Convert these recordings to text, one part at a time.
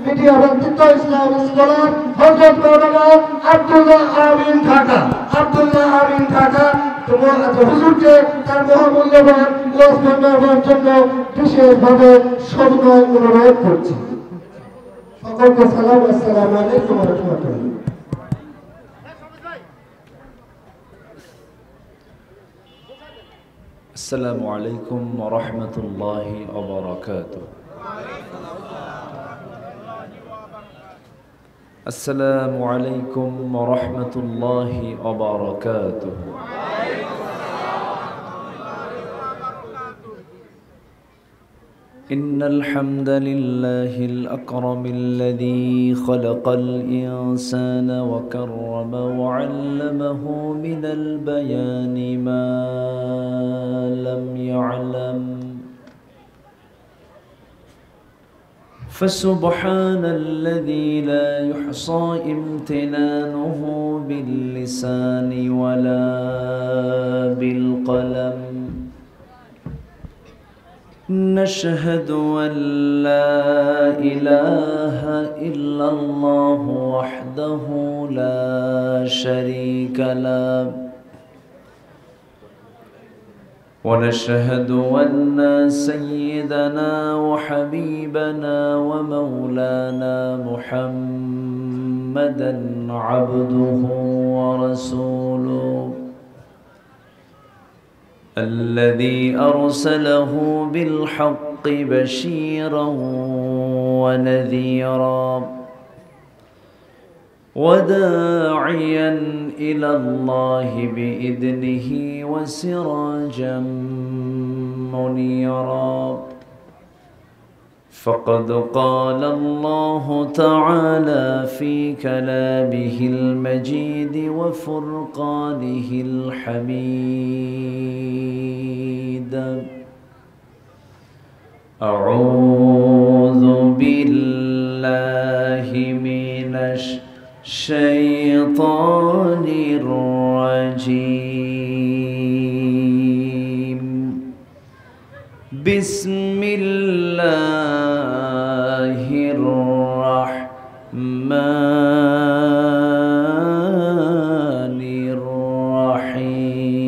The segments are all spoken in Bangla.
মিডিয়া ব্যক্তিত্ব ইসলাম স্কলার হযরত মাওলানা আব্দুল্লাহ আমিন ঢাকা হুজুরকে তার মহামূল্যবান ওয়াজ দেওয়ার জন্য বিশেষভাবে সবিনয় অনুরোধ করছি। সকলকে সালাম, আসসালামু আলাইকুম ওয়া রাহমাতুল্লাহ। السلام عليكم ورحمة الله وبركاته. السلام عليكم ورحمة الله وبركاته. إن الحمد لله الأكرم الذي خلق الإنسان وكرم وعلمه من البيان ما لم يعلم فسبحان الذي لا يحصى امتنانه باللسان ولا بالقلم. نشهد أن لا إله إلا الله وحده لا شريك له ونشهد أن سيدنا وحبيبنا ومولانا محمدا عبده ورسوله الذي أرسله بالحق بشيرا ونذيرا وداعيا إلى الله بإذنه وسراجا منيرا. فقد قال الله تعالى في كلامه المجيد وفرقانه الحميد: أعوذ بالله من الشيطان الرجيم. بسم الله الرحمن الرحيم.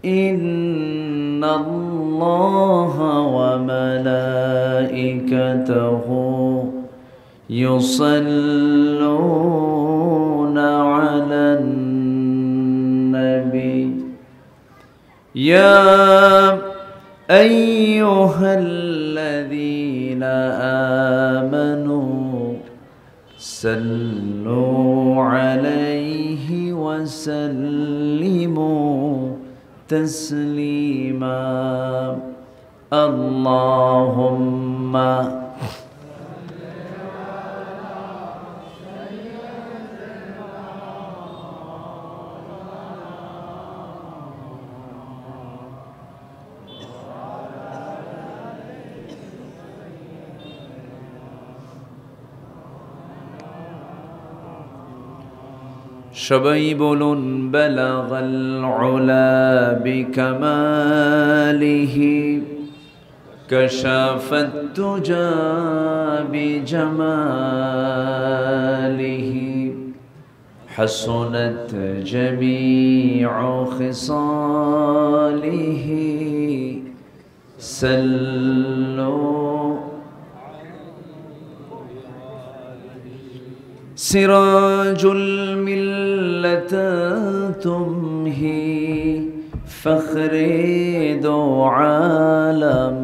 إن الله وملائكته يصلون على النبي يا أيها الذين آمنوا صلوا عليه وسلموا تسليما. اللهم সবাই বলুন বালাগাল উলা বিকামালিহি কাশাফাত তুজা বিজামালিহি হাসনাত জামিউ খিসালিহি সাল্লু সিরাজুল تمهي فخر دو عالم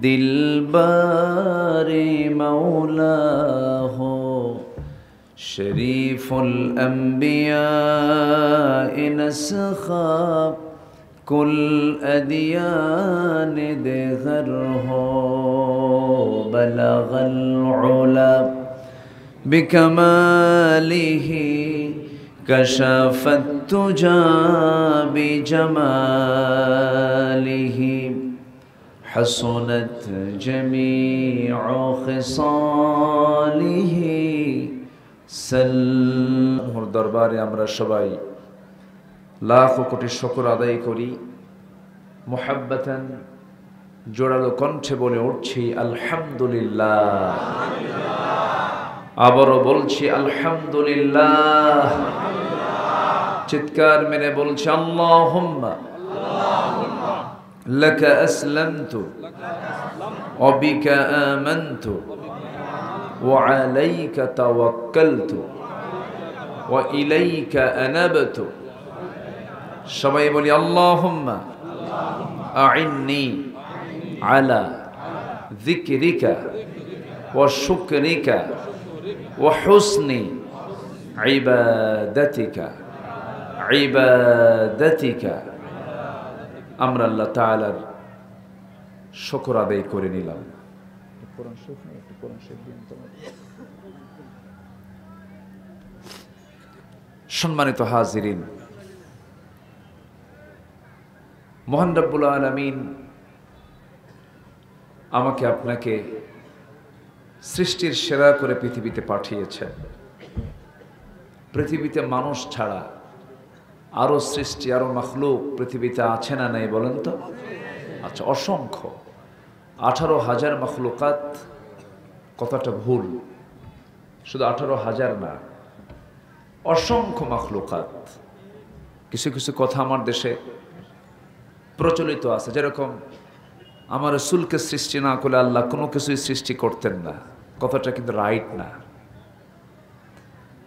دلبار مولاه شريف الأنبياء نسخاب كل أديان دغره بلغ العلا بكماله كشف التجى بجماله حسنت جميع خصاله সাল্লাল্লাহু দরবারে আমরা সবাই লাখ কোটি শুকর আদায় করি মুহাব্বাতান জোরালো কণ্ঠে বলে উঠছি আলহামদুলিল্লাহ। আবারও বলছি আলহামদুলিল্লাহ। চিৎকার মেরে বলছি আল্লাহুম্মা লাকা আসলামতু ওয়া বিকা আমানতু ওয়া আলাইকা তাওয়াক্কালতু ওয়া ইলাইকা আনাবতু। সবাই বলি আল্লাহুম্মা আইন্নি আলা যিকরিকা ওয়া শুকরিকা ওয়া হুসনি ইবাদাতিকা ইবাদাতিকা। আমরা আল্লাহ তাআলার শুকর আদায় করে নিলাম। সম্মানিত হাজিরিন, মহান রব্বুল আলামিন আমাকে আপনাকে সৃষ্টির সেরা করে পৃথিবীতে পাঠিয়েছেন। পৃথিবীতে মানুষ ছাড়া আরো সৃষ্টি, আরো মাখলুক পৃথিবীতে আছে না নাই বলেন তো? আচ্ছা, অসংখ্য। 18,000 মাখলুকাত কথাটা ভুল, শুধু 18,000 না, অসংখ্য মাখলুকাত। কিছু কিছু কথা আমার দেশে প্রচলিত আছে, যেরকম আমার রাসূলকে সৃষ্টি না করলে আল্লাহ কোনো কিছুই সৃষ্টি করতেন না। কথাটা কিন্তু রাইট না।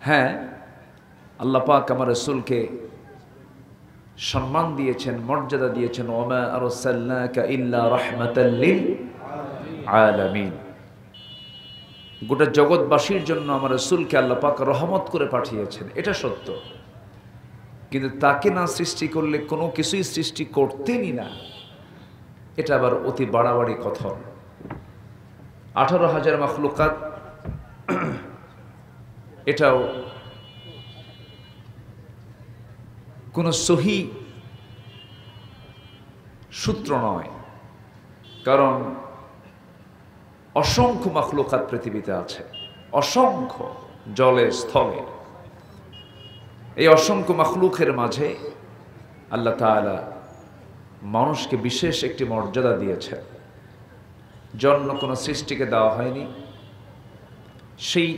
হ্যাঁ, আল্লাহ পাক আমার রাসূলকে সম্মান দিয়েছেন, মর্যাদা দিয়েছেন, ওমা আরসালনাকা ইল্লা রাহমাতাল লিল আলামিন। গোটা জগৎবাসীর জন্য আমার রাসূলকে আল্লাহ পাক রহমত করে পাঠিয়েছেন, এটা সত্য। কিন্তু তাকে না সৃষ্টি করলে কোনো কিছুই সৃষ্টি করতেনই না, এটা আবার অতি বাড়াবাড়ি কথন। 18,000 মাখলুকাত, এটাও কোনো সহি সূত্র নয়, কারণ অসংখ্য মাখলুকাত পৃথিবীতে আছে, অসংখ্য, জলে স্থলে। এই অসংখ্য মাখলুকের মাঝে আল্লাহ তাআলা মানুষকে বিশেষ একটি মর্যাদা দিয়েছেন, জন্য কোনো সৃষ্টিকে দেওয়া হয়নি। সেই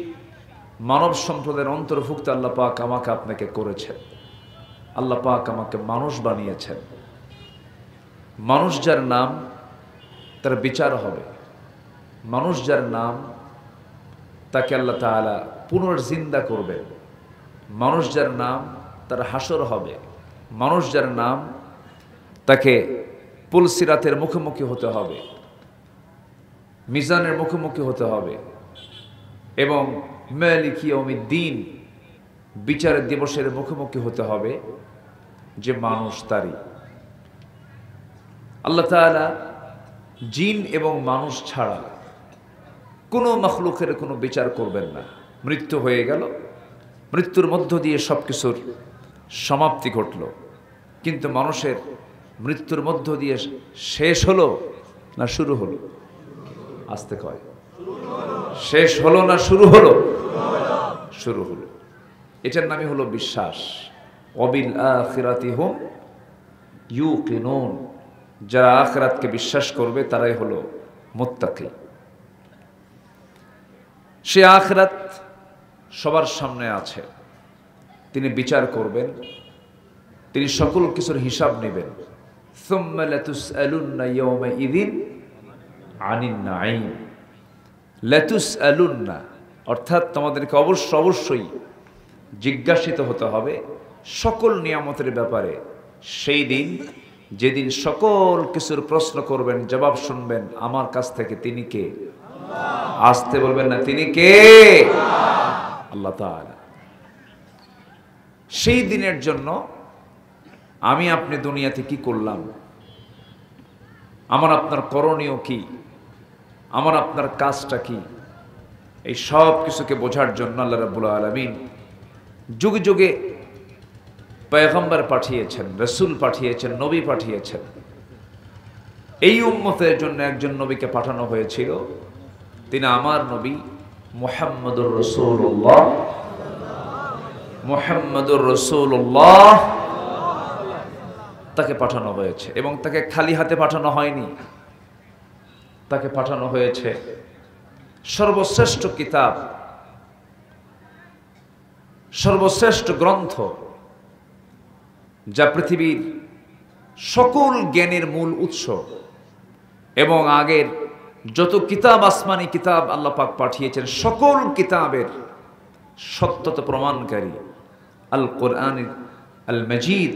মানব সম্প্রদায়ের অন্তর্ভুক্ত আল্লাহ পাক আমাকে আপনাকে করেছেন। আল্লাহ পাক আমাকে মানুষ বানিয়েছেন। মানুষ যার নাম তার বিচার হবে, মানুষ যার নাম তাকে আল্লাহ তাআলা পুনর্জিন্দা করবেন, মানুষ যার নাম তার হাসর হবে, মানুষ যার নাম তাকে পুলসিরাতের মুখোমুখি হতে হবে, মিজানের মুখোমুখি হতে হবে, এবং মালিক ইয়াউমিদ্দিন বিচারের দিবসের মুখোমুখি হতে হবে, যে মানুষ তারই। আল্লাহ তাআলা জিন এবং মানুষ ছাড়া কোনো মাখলুকের কোনো বিচার করবেন না। মৃত্যু হয়ে গেল, মৃত্যুর মধ্য দিয়ে সব কিছুর সমাপ্তি ঘটল, কিন্তু মানুষের মৃত্যুর মধ্য দিয়ে শেষ হলো না শুরু হলো? আসতে কয়, শেষ হলো না শুরু হলো? শুরু হলো। এটার নামই হলো বিশ্বাস। ওয়াবিল আখিরাতি হুম ইউকিনুন। যারা আখিরাতকে বিশ্বাস করবে তারাই হলো মুত্তাকি। সে আখিরাত সবার সামনে আছে, তিনি বিচার করবেন, তিনি সকল কিছুর হিসাব নেবেন। সুম্মা লাতুসআলুন্না ইয়াওমাইযিন আনিন নাঈম। লাতুসআলুন্না অর্থাৎ তোমাদেরকে অবশ্যই জিজ্ঞাসিত হতে হবে সকল নিয়ামতের ব্যাপারে। সেই দিন যেদিন সকল কিছুর প্রশ্ন করবেন, জবাব শুনবেন আমার কাছ থেকে। তিনি কে? আসতে বলবেন না, তিনি কে? আল্লাহ তাআলা। সেই দিনের জন্য আমি আপনি দুনিয়াতে কি করলাম, আমার আপনার করণীয় কি, আমার আপনার কাজটা কি, এই সব কিছুকে বোঝার জন্য আল্লাহ রাব্বুল আলামিন যুগে যুগে পয়গম্বর পাঠিয়েছেন, রাসূল পাঠিয়েছেন, নবী পাঠিয়েছেন। এই উম্মতের জন্য একজন নবীকে পাঠানো হয়েছিল, তিনি আমার নবী মুহাম্মদুর রাসূলুল্লাহ। মুহাম্মদুর রাসূলুল্লাহ তাকে পাঠানো হয়েছে, এবং তাকে খালি হাতে পাঠানো হয়নি। তাকে পাঠানো হয়েছে সর্বশ্রেষ্ঠ কিতাব, সর্বশ্রেষ্ঠ গ্রন্থ, যা পৃথিবীর সকল জ্ঞানের মূল উৎস, এবং আগের যত কিতাব, আসমানি কিতাব আল্লাহ পাক পাঠিয়েছেন, সকল কিতাবের সত্যতা প্রমাণকারী আল কোরআন আল মজিদ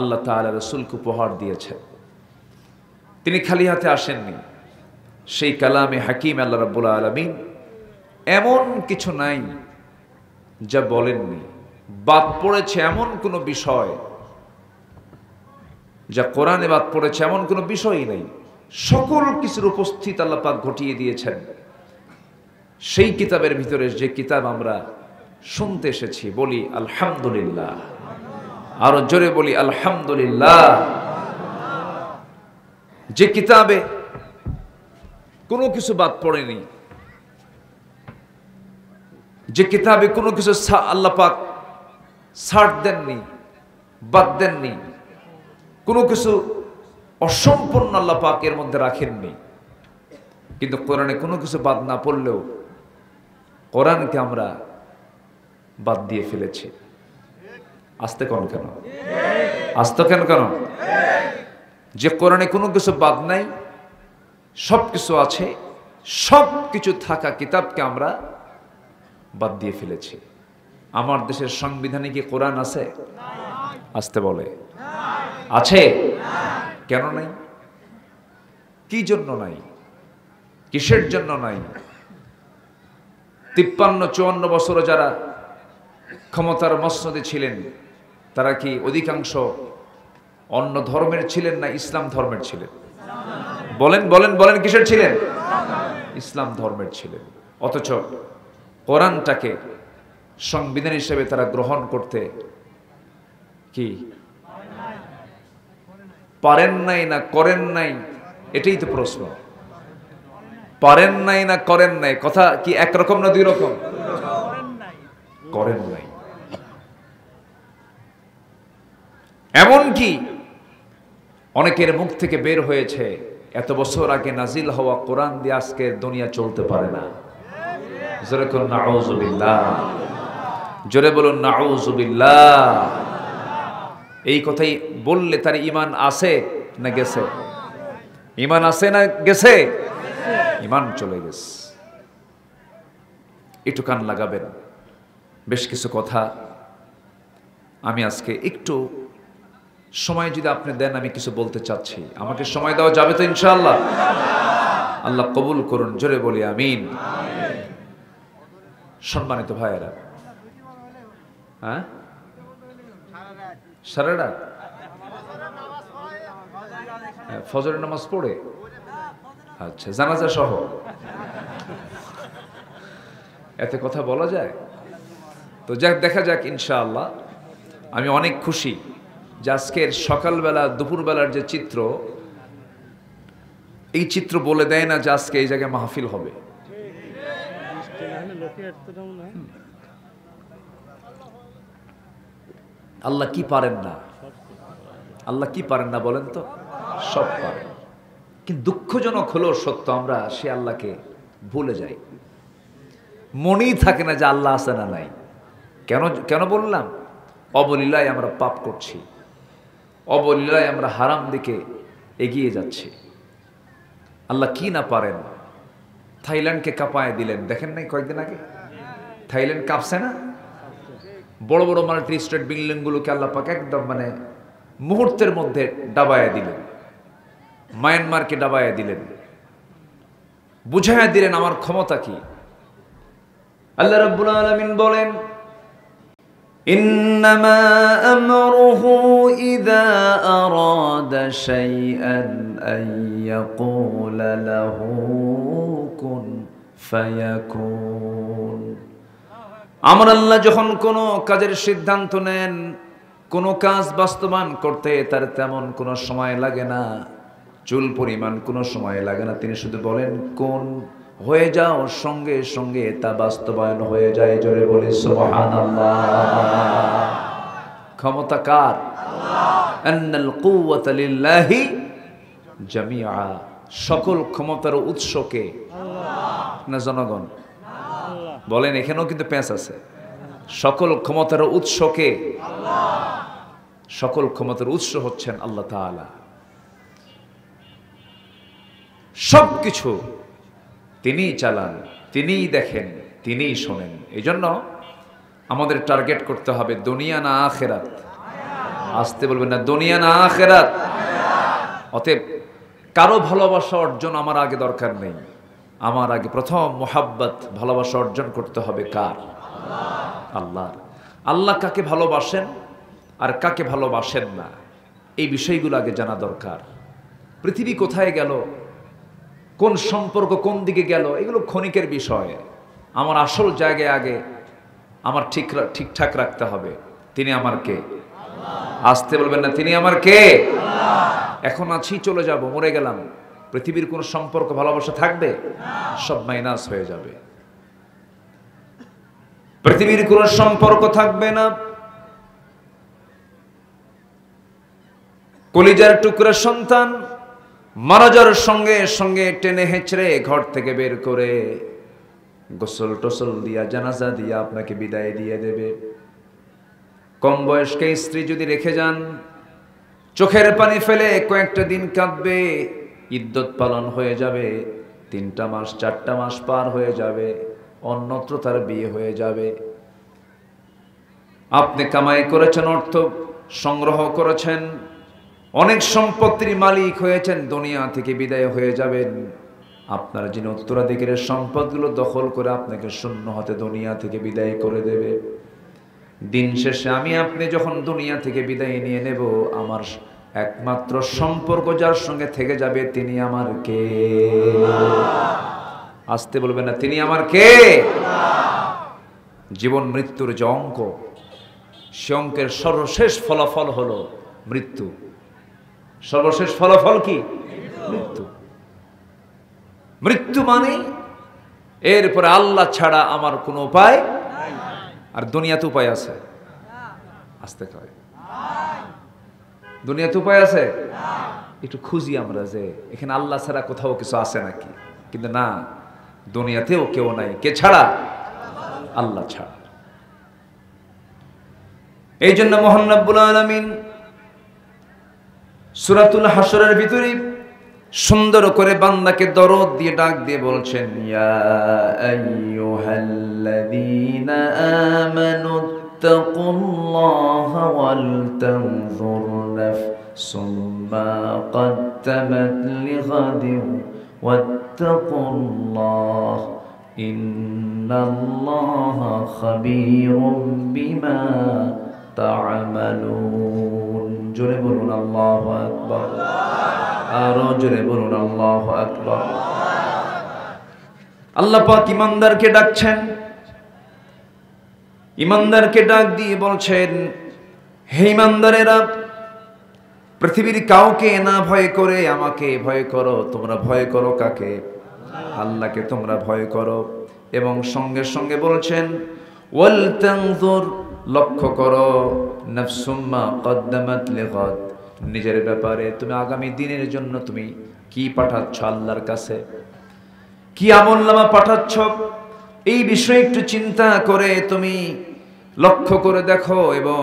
আল্লাহ তাআলা রাসূলকে উপহার দিয়েছেন। তিনি খালি হাতে আসেননি। সেই কালামে হাকিম আল্লাহ রাব্বুল আলামিন এমন কিছু নাই যা বলেননি। বাদ পড়েছে এমন কোনো বিষয়, যা কোরআনে বাদ পড়েছে এমন কোনো বিষয়ই নেই। সকল কিছুর উপস্থিত আল্লাহ পাক ঘটিয়ে দিয়েছেন সেই কিতাবের ভিতরে, যে কিতাব আমরা শুনতে এসেছি। বলি আলহামদুলিল্লাহ, আরো জোরে বলি আলহামদুলিল্লাহ। যে কিতাবে কোনো কিছু বাদ পড়েনি, যে কিতাবে কোনো কিছু আল্লাহ পাক ছাড় দেননি, বাদ দেননি, কোনো কিছু অসম্পূর্ণ আল্লাহ পাক এর মধ্যে রাখেননি। কিন্তু কোরআনে কোনো কিছু বাদ না পড়লেও কোরআনকে আমরা বাদ দিয়ে ফেলেছি। আস্তে কেন আস্তে কেন যে কোরআনে কোনো কিছু বাদ নাই, সব কিছু আছে, সব কিছু থাকা কিতাবকে আমরা বাদ দিয়ে ফেলেছি। আমার দেশের সংবিধানে কি কোরআন আছে? আসতে বলে আছে? কেন নাই? কি জন্য নাই? কিসের জন্য নাই? 53-54 বছর যারা ক্ষমতার মসনদে ছিলেন, তারা কি অধিকাংশ অন্য ধর্মের ছিলেন না ইসলাম ধর্মের ছিলেন? বলেন বলেন বলেন, কিসের ছিলেন? ইসলাম ধর্মের ছিলেন। অথচ কোরআনটাকে সংবিধান হিসেবে তারা গ্রহণ করতে কি পারেন নাই না করেন নাই? এটাই তো প্রশ্ন। পারেন নাই না করেন নাই, কথা কি একরকম না দুই রকম? করেন নাই। এমন কি অনেকের মুখ থেকে বের হয়েছে, এত বছর আগে নাজিল হওয়া কোরআন দিয়ে আজকে দুনিয়া চলতে পারে না। জোরে বলুন নাউযুবিল্লাহ, জোরে বলুন নাউযুবিল্লাহ। এই কথাই বললে তার ঈমান আছে না গেছে? ঈমান আছে না গেছে? ঈমান চলে গেছে। একটু কান লাগাবেন। বেশ কিছু কথা আমি আজকে একটু সময় যদি আপনি দেন, আমি কিছু বলতে চাচ্ছি। আমাকে সময় দেওয়া যাবে তো ইনশাআল্লাহ? আল্লাহ কবুল করুন, জোরে বলি আমিন। সম্মানিত ভাইয়েরা, হ্যাঁ, সারা রাত ফজরের নামাজ পড়ে, আচ্ছা, জানাজা সহ এতে কথা বলা যায় তো? যাক, দেখা যাক ইনশাআল্লাহ। আমি অনেক খুশি যে আজকের সকালবেলা দুপুরবেলার যে চিত্র, এই চিত্র বলে দেয় না যে আজকে এই জায়গায় মাহফিল হবে। আল্লাহ কি পারেন না? আল্লাহ কি পারেন না বলেন তো? সব পারেন। কিন্তু দুঃখজনক হলো সত্য, আমরা সে আল্লাহকে ভুলে যাই। মনেই থাকে না যে আল্লাহ আছে না নাই। কেন কেন বললাম? অবলীলায় আমরা পাপ করছি, অবলীলায় আমরা হারাম দিকে এগিয়ে যাচ্ছি। আল্লাহ কি না পারেন? থাইল্যান্ডকে কাঁপায় দিলেন, দেখেন নাই কয়েকদিন আগে? থাইল্যান্ড কাঁপছে না? বড় বড় মাল্টি স্টেট বিল্ডিংগুলোকে আল্লাহ পাক একদম মুহূর্তের মধ্যে ডাবায়া দিলেন। মায়ানমারকে ডাবায়া দিলেন, বুঝাইয়া দিলেন আমার ক্ষমতা কি। আল্লাহ রাব্বুল আলামিন বলেন, ইন্নামা আমরুহু ইযা আরাদা শাইআন আন ইয়াকুলা লাহু কুন ফায়াকুন। আমার আল্লাহ যখন কোনো কাজের সিদ্ধান্ত নেন, কোনো কাজ বাস্তবায়ন করতে তার তেমন কোনো সময় লাগে না, চুল পরিমাণ কোনো সময় লাগে না। তিনি শুধু বলেন কোন, হয়ে যাও, সঙ্গে সঙ্গে তা বাস্তবায়ন হয়ে যায়। জোরে বলি সুবহানাল্লাহ। ক্ষমতা কার? আন্নাল কুওয়াতা লিল্লাহি জামিআ। সকল ক্ষমতার উৎসকে না জনগণ বলেন, এখানেও কিন্তু প্যাঁচ আছে। সকল ক্ষমতার উৎসকে, সকল ক্ষমতার উৎস হচ্ছেন আল্লাহ তাআলা। সবকিছু তিনিই চালান, তিনিই দেখেন, তিনিই শোনেন। এই জন্য আমাদের টার্গেট করতে হবে দুনিয়া না আখেরাত। আসতে বলবেন না, দুনিয়া না আখেরাত। অতএব কারো ভালোবাসা অর্জন আমার আগে দরকার নেই। আমার আগে প্রথম মোহাব্বত, ভালোবাসা অর্জন করতে হবে কার? আল্লাহর। আল্লাহ কাকে ভালোবাসেন আর কাকে ভালোবাসেন না, এই বিষয়গুলো আগে জানা দরকার। পৃথিবী কোথায় গেল, কোন সম্পর্ক কোন দিকে গেল, এগুলো ক্ষণিকের বিষয়। আমার আসল জায়গায় আগে আমার ঠিকঠাক রাখতে হবে। তিনি আমার কে? আসতে বলবেন না, তিনি আমার কে? এখন আছি, চলে যাব, মরে গেলাম, পৃথিবীর কোন সম্পর্ক ভালোবাসা থাকবে? সব মাইনাস হয়ে যাবে। পৃথিবীর কোন সম্পর্ক থাকবে না। কলিজার টুকরা সন্তান মারা যাওয়ার সঙ্গে সঙ্গে টেনে হেঁচড়ে ঘর থেকে বের করে গোসল টোসল দিয়া, জানাজা দিয়া আপনাকে বিদায় দিয়ে দেবে। কম বয়স্ক স্ত্রী যদি রেখে যান, চোখের পানি ফেলে কয়েকটা দিন কাঁদবে, ইদ্যত পালন হয়ে যাবে, 3টা মাস 4টা মাস পার হয়ে যাবে, অন্যত্র তার বিয়ে হয়ে যাবে। আপনি কামাই করেছেন, অর্থ সংগ্রহ করেছেন, অনেক সম্পত্তির মালিক হয়েছেন, দুনিয়া থেকে বিদায় হয়ে যাবেন। আপনার যিনি উত্তরাধিকারের সম্পদগুলো দখল করে আপনাকে শূন্য হাতে দুনিয়া থেকে বিদায় করে দেবে। দিন শেষে আমি আপনি যখন দুনিয়া থেকে বিদায় নিয়ে নেব, আমার একমাত্র সম্পর্ক যার সঙ্গে থেকে যাবে তিনি আমার কে? আসতে বলবেন না, তিনি আমার কে? জীবন মৃত্যুর যে অঙ্ক, সে অঙ্কের সর্বশেষ ফলাফল হলো মৃত্যু। সর্বশেষ ফলাফল কি? মৃত্যু। মৃত্যু মানে এরপরে আল্লাহ ছাড়া আমার কোনো উপায়। আর দুনিয়াতে উপায় আছে? আসতে কয়, দুনিয়াতে উপায় আছে? একটু খুঁজি আমরা যে এখানে আল্লাহ ছাড়া কোথাও কিছু আছে নাকি, কিন্তু না, দুনিয়াতেও কেউ নাই। কে ছাড়া? আল্লাহ ছাড়া। এই জন্য মহান রব্বুল আলামিন সূরাতুল হাশরের ভিতরে সুন্দর করে বান্দাকে দরদ দিয়ে ডাক দিয়ে বলছেন, ইয়া আইয়ুহাল্লাযীনা আমানুত্তাকুল্লাহা ওয়াল তানজুর নাফসুম মা قدمت لغد واتقوا الله إن الله خبير بما تعملون জোরে বলুন আল্লাহু আকবার, আরো জোরে বলুন আল্লাহু আকবার। আল্লাহ পাক ইমানদারকে ডাকছেন, ইমানদারকে ডাক দিয়ে বলছেন, হে ইমানদারেরা, পৃথিবীর কাউকে না ভয় করে আমাকে ভয় করো। তোমরা ভয় করো কাকে? আল্লাহকে তোমরা ভয় করো। এবং সঙ্গে সঙ্গে বলছেন, ওয়াল তানজুর, লক্ষ্য করো, নাফসুম মা কদ্দামাত লিগাদ, নিজের ব্যাপারে তুমি আগামী দিনের জন্য তুমি কি পাঠাচ্ছ আল্লাহর কাছে, কি আমলনামা পাঠাচ্ছ, এই বিষয়ে একটু চিন্তা করে তুমি লক্ষ্য করে দেখো এবং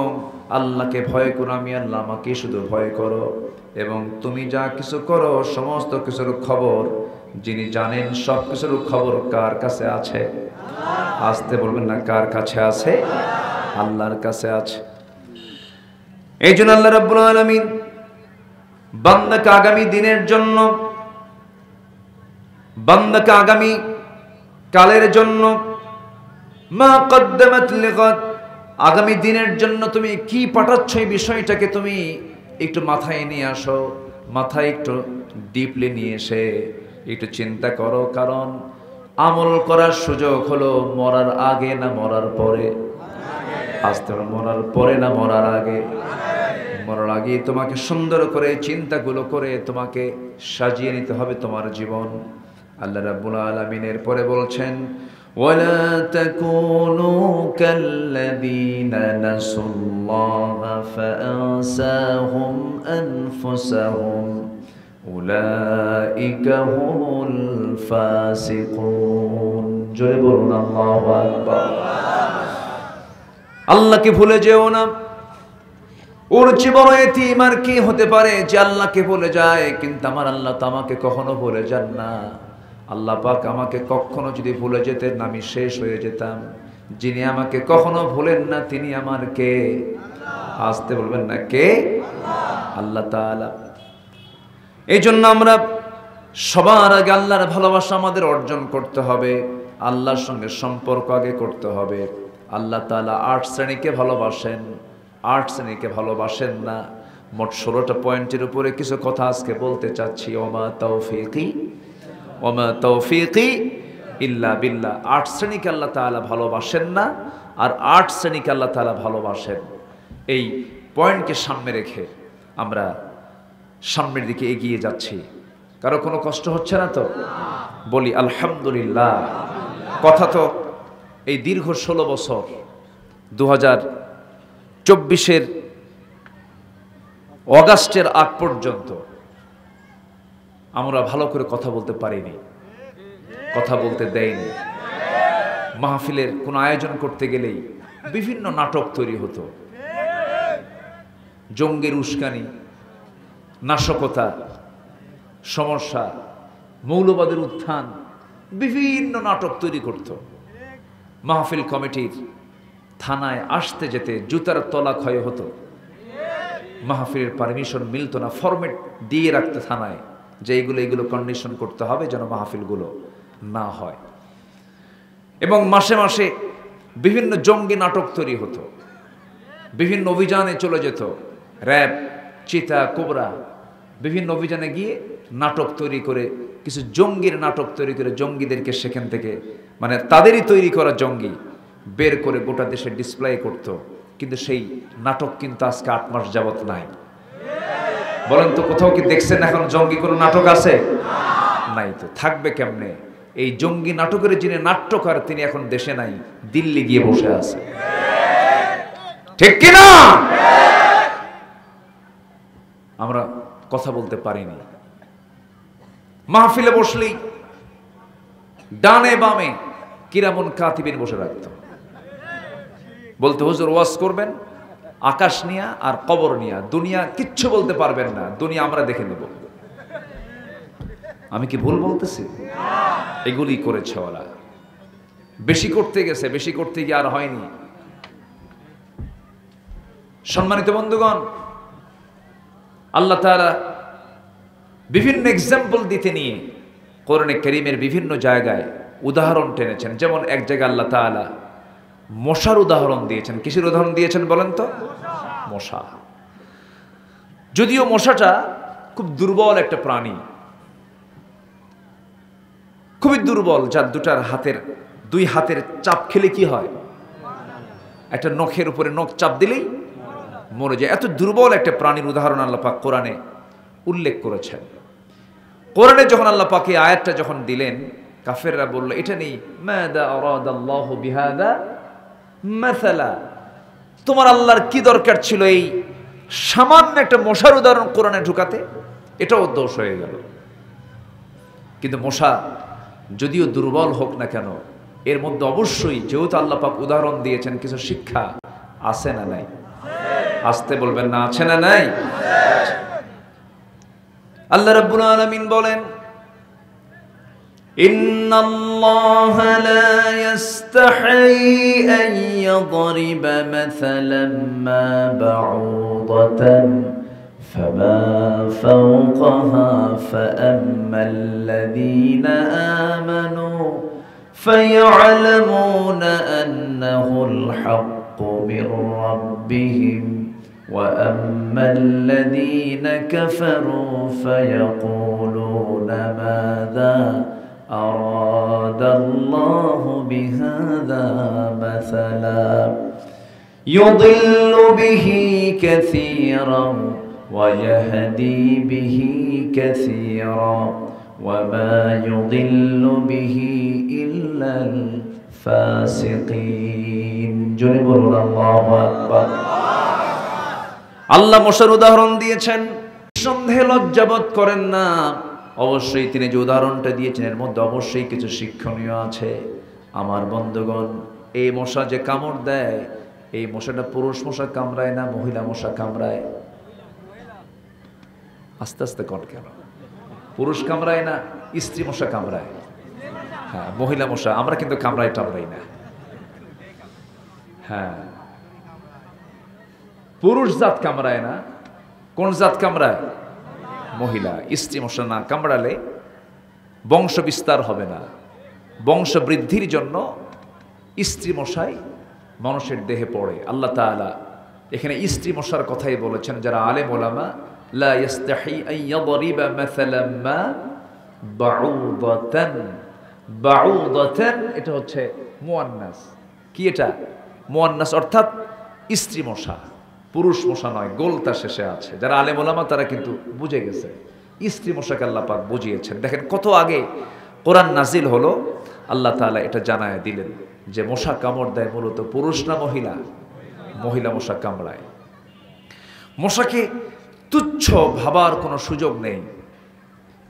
আল্লাহকে ভয় করো। আমি আল্লাহ, আমাকে শুধু ভয় করো। এবং তুমি যা কিছু করো সমস্ত কিছুর খবর যিনি জানেন, সব কিছুর খবর কার কাছে আছে? আসতে বলবেন না, কার কাছে আছে? আল্লাহর কাছে আছে। এই জন্য আল্লাহ রাব্বুল আলামিন বান্দাকে আগামী দিনের জন্য, বান্দাকে আগামী কালের জন্য, মা কদ্দামাত লিগাদ, আগামী দিনের জন্য তুমি কি পাঠাচ্ছ এই বিষয়টাকে তুমি একটু মাথায় নিয়ে আসো। মাথায় একটু ডিপলি নিয়ে এসে একটু চিন্তা করো। কারণ আমল করার সুযোগ হলো মরার আগে না মরার পরে? আসতে মরার পরে না মরার আগে? মরার আগে তোমাকে সুন্দর করে চিন্তাগুলো করে তোমাকে সাজিয়ে নিতে হবে তোমার জীবন। আল্লাহ রাব্বুল আলামিনের পরে বলছেন, ওয়ালা তাকুনু কাল্লাযীনা নাসুল্লাহা ফাআনসাহুম আনফুসাহুম উলাইকা হুমুল ফাসিকুন। জোরে বলুন আল্লাহু আকবার। আল্লাহকে ভুলে যেও না। ওর জীবন এতিম আর কি হতে পারে যে আল্লাহকে ভুলে যায়, কিন্তু আমার আল্লাহ তো আমাকে কখনো ভুলে যান না। আল্লাহ পাক আমাকে কখনো যদি ভুলে যেতেন আমি শেষ হয়ে যেতাম। যিনি আমাকে কখনো ভুলেন না তিনি আমার কে? আসতে বলবেন না, কে? আল্লাহ তাআলা। এই জন্য আমরা সবার আগে আল্লাহর ভালোবাসা আমাদের অর্জন করতে হবে, আল্লাহর সঙ্গে সম্পর্ক আগে করতে হবে। আল্লাহ তাআলা ৮ শ্রেণীকে ভালোবাসেন, ৮ শ্রেণীকে ভালোবাসেন না। মোট ১৬টা পয়েন্টের উপরে কিছু কথা আজকে বলতে চাচ্ছি। ওমা তৌফিকি ইল্লা বিল্লাহ। ৮ শ্রেণীকে আল্লাহ তাআলা ভালোবাসেন না, আর ৮ শ্রেণীকে আল্লাহ তাআলা ভালোবাসেন। এই পয়েন্টকে সামনে রেখে আমরা সামনের দিকে এগিয়ে যাচ্ছি। কারো কোনো কষ্ট হচ্ছে না তো? বলি আলহামদুলিল্লাহ। কথা তো এই দীর্ঘ ১৬ বছর ২০২৪-এর অগাস্টের আগ পর্যন্ত আমরা ভালো করে কথা বলতে পারিনি, কথা বলতে দেয়নি। মাহফিলের কোনো আয়োজন করতে গেলেই বিভিন্ন নাটক তৈরি হতো, জঙ্গির উস্কানি, নাশকতা, সমস্যা, মৌলবাদের উত্থান, বিভিন্ন নাটক তৈরি করত। মাহফিল কমিটির থানায় আসতে যেতে জুতার তলা ক্ষয় হতো। মাহফিলের পারমিশন মিলত না, ফরম্যাট দিয়ে রাখতে থানায় যে এইগুলো কন্ডিশন করতে হবে যেন মাহফিলগুলো না হয়। এবং মাসে মাসে বিভিন্ন জঙ্গি নাটক তৈরি হতো, বিভিন্ন অভিযানে চলে যেত র্যাব, চিতা, কোবরা, বিভিন্ন অভিযানে গিয়ে নাটক তৈরি করে, কিছু জঙ্গির নাটক তৈরি করে জঙ্গিদেরকে সেখান থেকে, মানে তাদেরই তৈরি করা জঙ্গি বের করে গোটা দেশে ডিসপ্লে করত। কিন্তু সেই নাটক কিন্তু আজকে ৮ মাস যাবত নাই। বলেন তো কোথাও কি দেখছেন এখন জঙ্গি কোনো নাটক আছে? নাই তো, থাকবে কেমনে? এই জঙ্গি নাটকের যিনি নাট্যকার তিনি এখন দেশে নাই, দিল্লি গিয়ে বসে আছে। ঠিক কিনা? আমরা কথা বলতে পারিনি। মাহফিলে বসলেই ডানে বামে কিরামুন কাতিবিন বসে রাখতো, বলতে হুজুর ওয়াজ করবেন আকাশ নিয়া আর কবর নিয়া, দুনিয়া কিচ্ছু বলতে পারবেন না, দুনিয়া আমরা দেখে নেব। আমি কি ভুল বলতেছি? এগুলি করেছে ওরা। বেশি করতে গেছে, বেশি করতে গিয়ে আর হয়নি। সম্মানিত বন্ধুগণ, আল্লাহ তাআলা বিভিন্ন এক্সাম্পল দিতে নিয়ে কোরআনে কারীমের বিভিন্ন জায়গায় উদাহরণ টেনেছেন। যেমন এক জায়গায় আল্লাহ তাআলা মশার উদাহরণ দিয়েছেন। কিসের উদাহরণ দিয়েছেন বলেন তো? মশা। যদিও মশাটা খুব দুর্বল একটা প্রাণী, খুবই দুর্বল, যার দুই হাতের চাপ খেলে কি হয়? একটা নখের উপরে নখ চাপ দিলেই মরে যায়। এত দুর্বল একটা প্রাণীর উদাহরণ আল্লাহ পাক কোরআনে উল্লেখ করেছেন। কোরআনে যখন আল্লাহ পাক এই আয়াতটা যখন দিলেন, কাফেররা বলল এটা নেই, মাযা আরাদাল্লাহু বিহাদা মাসালা, তোমার আল্লাহর কি দরকার ছিল এই সামান্য একটা মশার উদাহরণ কোরআনে ঢুকাতে? এটাও দোষ হয়ে গেল। কিন্তু মশা যদিও দুর্বল হোক না কেন, এর মধ্যে অবশ্যই যেহেতু আল্লাহ পাক উদাহরণ দিয়েছেন কিছু শিক্ষা আছে না নাই? আসতে বলবেন না, আছে না নাই? আল্লাহ রাব্বুল আলামিন বলেন, ইন্নাল্লাহা লা ইস্তাহি আন ইয়াদরিবা মাসালান মা বাউদাতান ফামা ফাওকাহা ফাআম্মাল্লাযীনা আমানু ফায়া'লামুনা আন্নাহুল হাক্কু মির রাব্বিহিম وأما الذين كفروا فيقولون ماذا أراد الله بهذا مثلا يضل به كثيرا ويهدي به كثيرا وما يضل به إلا الفاسقين جنب الله أكبر। আল্লাহ মশার উদাহরণ দিয়েছেন। নিঃসন্দেহে লজ্জাবোধ করেন না। অবশ্যই তিনি যে উদাহরণটা দিয়েছেন এর মধ্যে অবশ্যই কিছু শিক্ষণীয় আছে। আমার বন্ধুগণ, এই মশা যে কামড় দেয়, এই মশাটা পুরুষ মশা কামড়ায় না মহিলা মশা কামড়ায়? আস্তে আস্তে কন কেন? পুরুষ কামড়ায় না স্ত্রী মশা কামড়ায়? হ্যাঁ, মহিলা মশা। আমরা কিন্তু কামড়াই টামড়াই না। হ্যাঁ, পুরুষ জাত কামড়ায় না। কোন জাত কামড়ায়? মহিলা। স্ত্রী মশা না কামড়ালে বংশ বিস্তার হবে না। বংশ বৃদ্ধির জন্য স্ত্রী মশাই মানুষের দেহে পড়ে। আল্লাহ তাআলা এখানে স্ত্রী মশার কথাই বলেছেন। যারা আলেম ওলামা, লা ইস্তাহি আন ইয়াদরিবা মাসালাম মা বাউদাতান। বাউদাতান এটা হচ্ছে মুয়ান্নাস। কি এটা? মুয়ান্নাস, অর্থাৎ স্ত্রী মশা, পুরুষ মশা নয়। গোলতা শেষে আছে। যারা আলেম ওলামা তারা কিন্তু বুঝে গেছে স্ত্রী মশাকে আল্লাহ পাক বুঝিয়েছেন। দেখেন কত আগে কোরআন নাজিল হলো, আল্লাহ তাআলা এটা জানায় দিলেন যে মশা কামড় দেয় মূলত পুরুষ না মহিলা? মহিলা মশা কামড়ায়। মশাকে তুচ্ছ ভাবার কোনো সুযোগ নেই।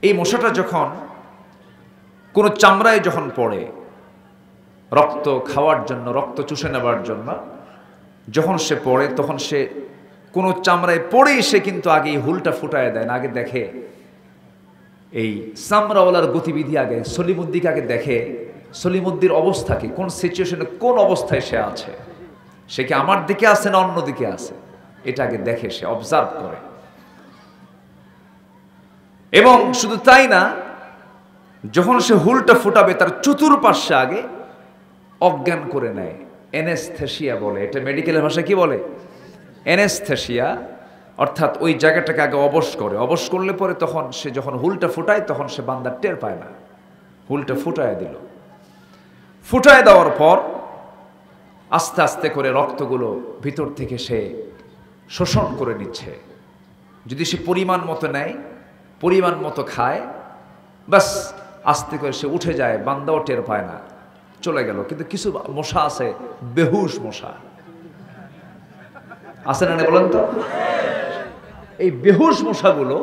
এই মশাটা যখন কোনো চামড়ায় যখন পড়ে, রক্ত খাওয়ার জন্য, রক্ত চুষে নেবার জন্য যখন সে পড়ে, তখন সে কোনো চামড়ায় পড়েই সে কিন্তু আগে হুলটা ফুটায় দেয় না। আগে দেখে এই চামড়াওয়ালার গতিবিধি, আগে সলিমুদ্দিকে আগে দেখে সলিমুদ্দির অবস্থা কি, কোন সিচুয়েশনে কোন অবস্থায় সে আছে, সে কি আমার দিকে আছে না অন্য দিকে আছে, এটা আগে দেখে, সে অবজার্ভ করে। এবং শুধু তাই না, যখন সে হুলটা ফুটাবে তার চতুর্পাশে আগে অজ্ঞান করে নেয়। অ্যানেস্থেসিয়া বলে এটা, মেডিকেলের ভাষায় কি বলে? অ্যানেস্থেসিয়া। অর্থাৎ ওই জায়গাটাকে আগে অবশ করে। অবশ করলে পরে তখন সে যখন হুলটা ফুটায় তখন সে বান্দার টের পায় না। হুলটা ফুটায় দিল। ফুটায় দেওয়ার পর আস্তে আস্তে করে রক্তগুলো ভিতর থেকে সে শোষণ করে নিচ্ছে। যদি সে পরিমাণ মতো নেয়, পরিমাণ মতো খায়, বাস আস্তে করে সে উঠে যায়, বান্দাও টের পায় না, চলে গেল। কিন্তু কিছু মশা আছে বেহুশ মশা, আছে না বলেন তো? এই বেহুশ মশাগুলো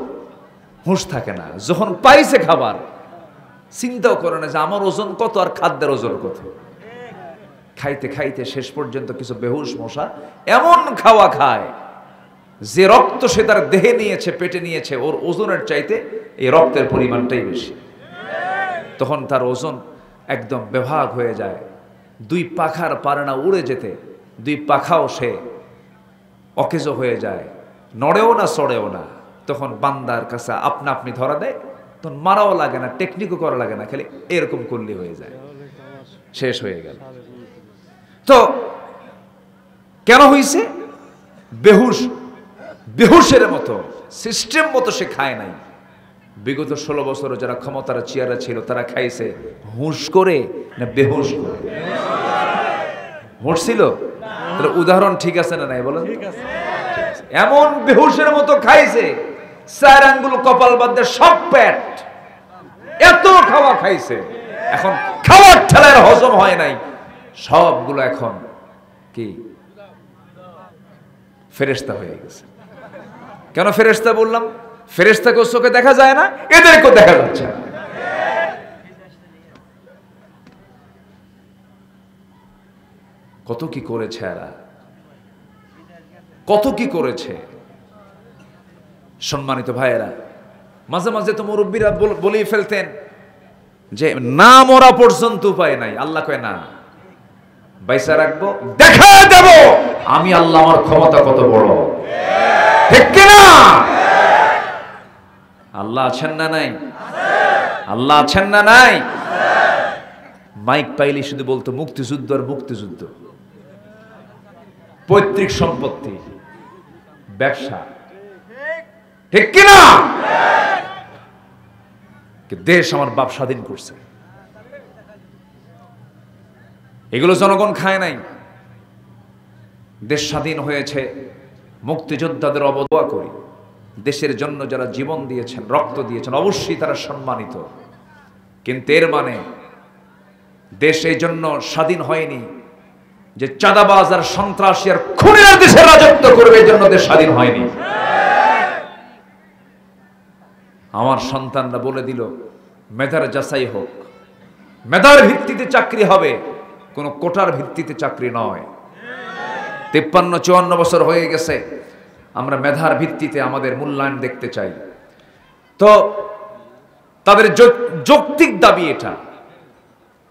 হুঁশ থাকে না। যখন পাইছে খাবার, চিন্তাও করে না যে আমার ওজন কত আর খাদ্যের ওজন কত। খাইতে খাইতে শেষ পর্যন্ত কিছু বেহুশ মশা এমন খাওয়া খায় যে রক্ত সে তার দেহে নিয়েছে, পেটে নিয়েছে, ওর ওজনের চাইতে এই রক্তের পরিমাণটাই বেশি। তখন তার ওজন একদম বেভাগ হয়ে যায়। দুই পাখার পারে না উড়ে যেতে, দুই পাখাও সে অকেজো হয়ে যায়, নড়েও না সড়েও না। তখন বান্দার কাছে আপনা আপনি ধরা দেয়, তখন মারাও লাগে না, টেকনিকও করা লাগে না, খালি এরকম করলে হয়ে যায়, শেষ হয়ে গেল। তো কেন হইছে? বেহুশ, বেহুশের মতো, সিস্টেম মতো সে খায় নাই। বিগত 16 বছরে যারা ক্ষমতার চেয়ারে ছিল তারা খাইছে হুঁশ করে না বেহুশ করে? হুঁশ ছিল? তাহলে উদাহরণ ঠিক আছে না নাই বলেন? এমন বেহুশের মতো খাইছে, 4 আঙ্গুল কপাল বাদ দিয়ে সব পেট, এত খাওয়া খাইছে। এখন খাওয়ার ঠেলায় হজম হয় নাই, সবগুলো এখন কি ফেরেশতা হয়ে গেছে। কেন ফেরেশতা বললাম? ফেরেশতাকেও চোখে দেখা যায় না, এদেরকেও দেখা যাচ্ছে না। কত কি করেছে এরা, কত কি করেছে। সম্মানিত ভাইয়েরা, মাঝে মাঝে তো মুরব্বীরা বলেই ফেলতেন যে না মরা পর্যন্ত উপায় নাই। আল্লাহ কয় না, বাইসা রাখবো, দেখা দেব আমি আল্লাহ, আমার ক্ষমতা কত বড়, ঠিক কিনা? আল্লাহ আছেন না নাই? আল্লাহ আছেন না নাই? মাইক পাইলে শুধু বলতো মুক্তিযুদ্ধ আর মুক্তিযুদ্ধ, পৈতৃক সম্পত্তি, ব্যবসা, ঠিক কিনা? দেশ আমার বাপ স্বাধীন করছে, এগুলো জনগণ খায় নাই। দেশ স্বাধীন হয়েছে, মুক্তিযোদ্ধাদের অবদোয়া করি। দেশের জন্য যারা জীবন দিয়েছেন, রক্ত দিয়েছেন, অবশ্যই তারা সম্মানিত। কিন্তু এর মানে দেশ এই জন্য স্বাধীন হয়নি যে চাঁদাবাজ আর সন্ত্রাসী আর খুনিরা দেশে রাজত্ব করবে, এই জন্য দেশ স্বাধীন হয়নি। আমার সন্তানরা বলে দিল মেধার যাচাই হোক, মেধার ভিত্তিতে চাকরি হবে, কোনো কোটার ভিত্তিতে চাকরি নয়। 53-54 বছর হয়ে গেছে, আমরা মেধার ভিত্তিতে আমাদের মূল্যায়ন দেখতে চাই। তো তাদের যৌক্তিক দাবি এটা,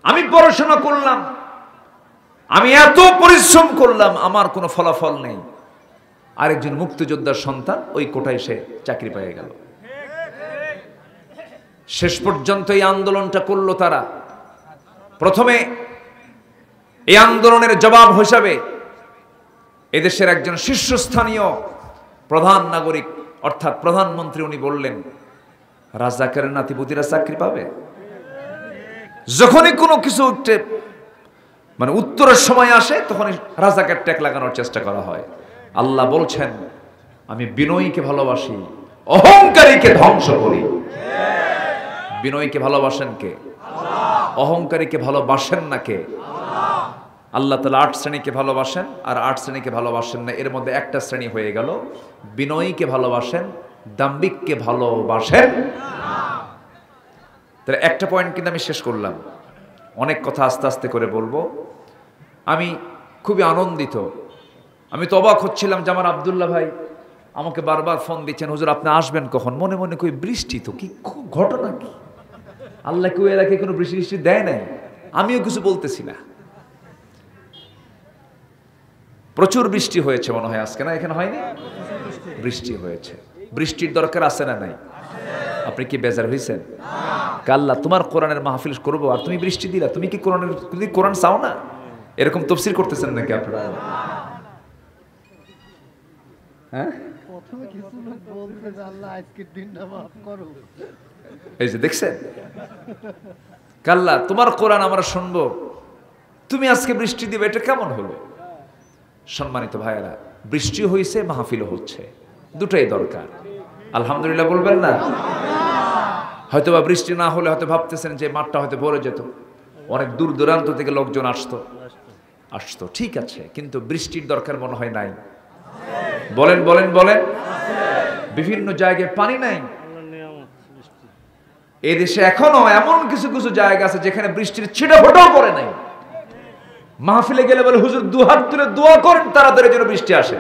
আমি পড়াশোনা করলাম, আমি এত পরিশ্রম করলাম, আমার কোনো ফলাফল নেই। আরেকজন মুক্তিযোদ্ধার সন্তান ওই কোটায় সে চাকরি পেয়ে গেল। শেষ পর্যন্ত এই আন্দোলনটা করলো তারা। প্রথমে এই আন্দোলনের জবাব হিসাবে এদেশের একজন শীর্ষস্থানীয় প্রধান নাগরিক অর্থাৎ প্রধানমন্ত্রী উনি বললেন, রাজাকারের নাতিপুতিরা চাকরি পাবে? যখনই কোনো কিছু মানে উত্তরের সময় আসে তখনই রাজাকার ট্যাগ লাগানোর চেষ্টা করা হয়। আল্লাহ বলছেন, আমি বিনয়ীকে ভালোবাসি, অহংকারীকে ধ্বংস করি। বিনয়ীকে ভালোবাসেন কে? অহংকারীকে ভালোবাসেন না কে? আল্লাহ তাআলা 8 শ্রেণীকে ভালোবাসেন আর 8 শ্রেণীকে ভালোবাসেন না। এর মধ্যে একটা শ্রেণী হয়ে গেল, বিনয়ীকে ভালোবাসেন, দাম্ভিককে ভালোবাসেন। তাহলে একটা পয়েন্ট কিন্তু আমি শেষ করলাম, অনেক কথা আস্তে আস্তে করে বলবো। আমি খুবই আনন্দিত, আমি তো অবাক হচ্ছিলাম যে আমার আব্দুল্লাহ ভাই আমাকে বারবার ফোন দিচ্ছেন, হুজুর আপনি আসবেন কখন? মনে মনে কই বৃষ্টি তো, কি ঘটনা কি? আল্লাহ কেউ এলাকায় কোনো বৃষ্টি দেয় নাই, আমিও কিছু বলতেছি না। প্রচুর বৃষ্টি হয়েছে মনে হয় আজকে, না এখানে হয়নি? বৃষ্টি হয়েছে, বৃষ্টির দরকার আছে না নাই? আপনি কি বেজার হয়েছেন? কাল্লা তোমার কোরআনের মাহফিল করবো আর তুমি বৃষ্টি দিলা, তুমি কি কোরআন চাও না? এরকম তফসির করতেছেন নাকি আপনারা? হ্যাঁ, এই যে দেখছেন, কাল্লা তোমার কোরআন আমরা শুনবো, তুমি আজকে বৃষ্টি দিবে, এটা কেমন হলো? সম্মানিত ভাইয়েরা, বৃষ্টি হয়েছে, মাহফিল হচ্ছে, দুটাই দরকার। আলহামদুলিল্লাহ বলবেন না? হয়তোবা বৃষ্টি না হলে হয়তো ভাবতেছেন যে মাঠটা হয়তো ভরে যেত, অনেক দূর দূরান্ত থেকে লোকজন আসতো, ঠিক আছে, কিন্তু বৃষ্টির দরকার মনে হয় নাই। বলেন বলেন বলেন, বিভিন্ন জায়গায় পানি নাই। এই দেশে এখনো এমন কিছু কিছু জায়গা আছে যেখানে বৃষ্টির ছিটা ফোঁটাও পড়ে নাই। মাহফিলে গেলে বলে হুজুর দুহাত তুলে দোয়া করেন তাড়াতাড়ি যেন বৃষ্টি আসে।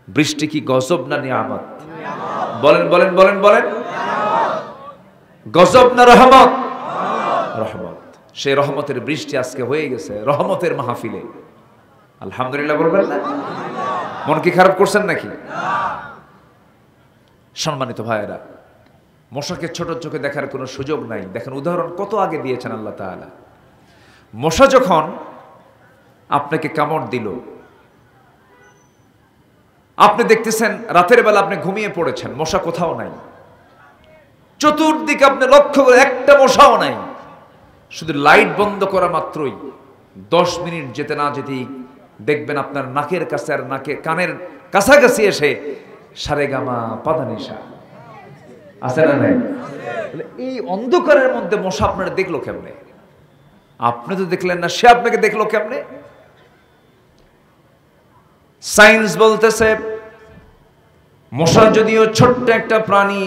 বৃষ্টি কি গজব না নিয়ামত? বলেন বলেন বলেন বলেন, গজব না রহমত? রহমত। সেই রহমতের বৃষ্টি আজকে হয়ে গেছে রহমতের মাহফিলে। আলহামদুলিল্লাহ বলবেন না? মন কি খারাপ করছেন নাকি? সম্মানিত ভাইয়েরা, মশাকে ছোট চোখে দেখার কোনো সুযোগ নাই। দেখেন উদাহরণ কত আগে দিয়েছেন আল্লাহ তাআলা। মশা যখন আপনাকে কামড় দিল, আপনি দেখতেছেন রাতের বেলা আপনি ঘুমিয়ে পড়েছেন, মশা কোথাও নাই, চতুর্দিকে আপনি লক্ষ্য করে একটা মশাও নাই। শুধু লাইট বন্ধ করা মাত্রই 10 মিনিট যেতে না যেতেই দেখবেন আপনার নাকের কাছে আর কানের কাছাকাছি এসে সারেগামা পাদানিসা আছে না নাই? এই অন্ধকারের মধ্যে মশা আপনারা দেখলো কেমনে? আপনি তো দেখলেন না, সে আপনাকে দেখলো কেমনে? সায়েন্স বলতেছে মশা যদিও ছোট্ট একটা প্রাণী,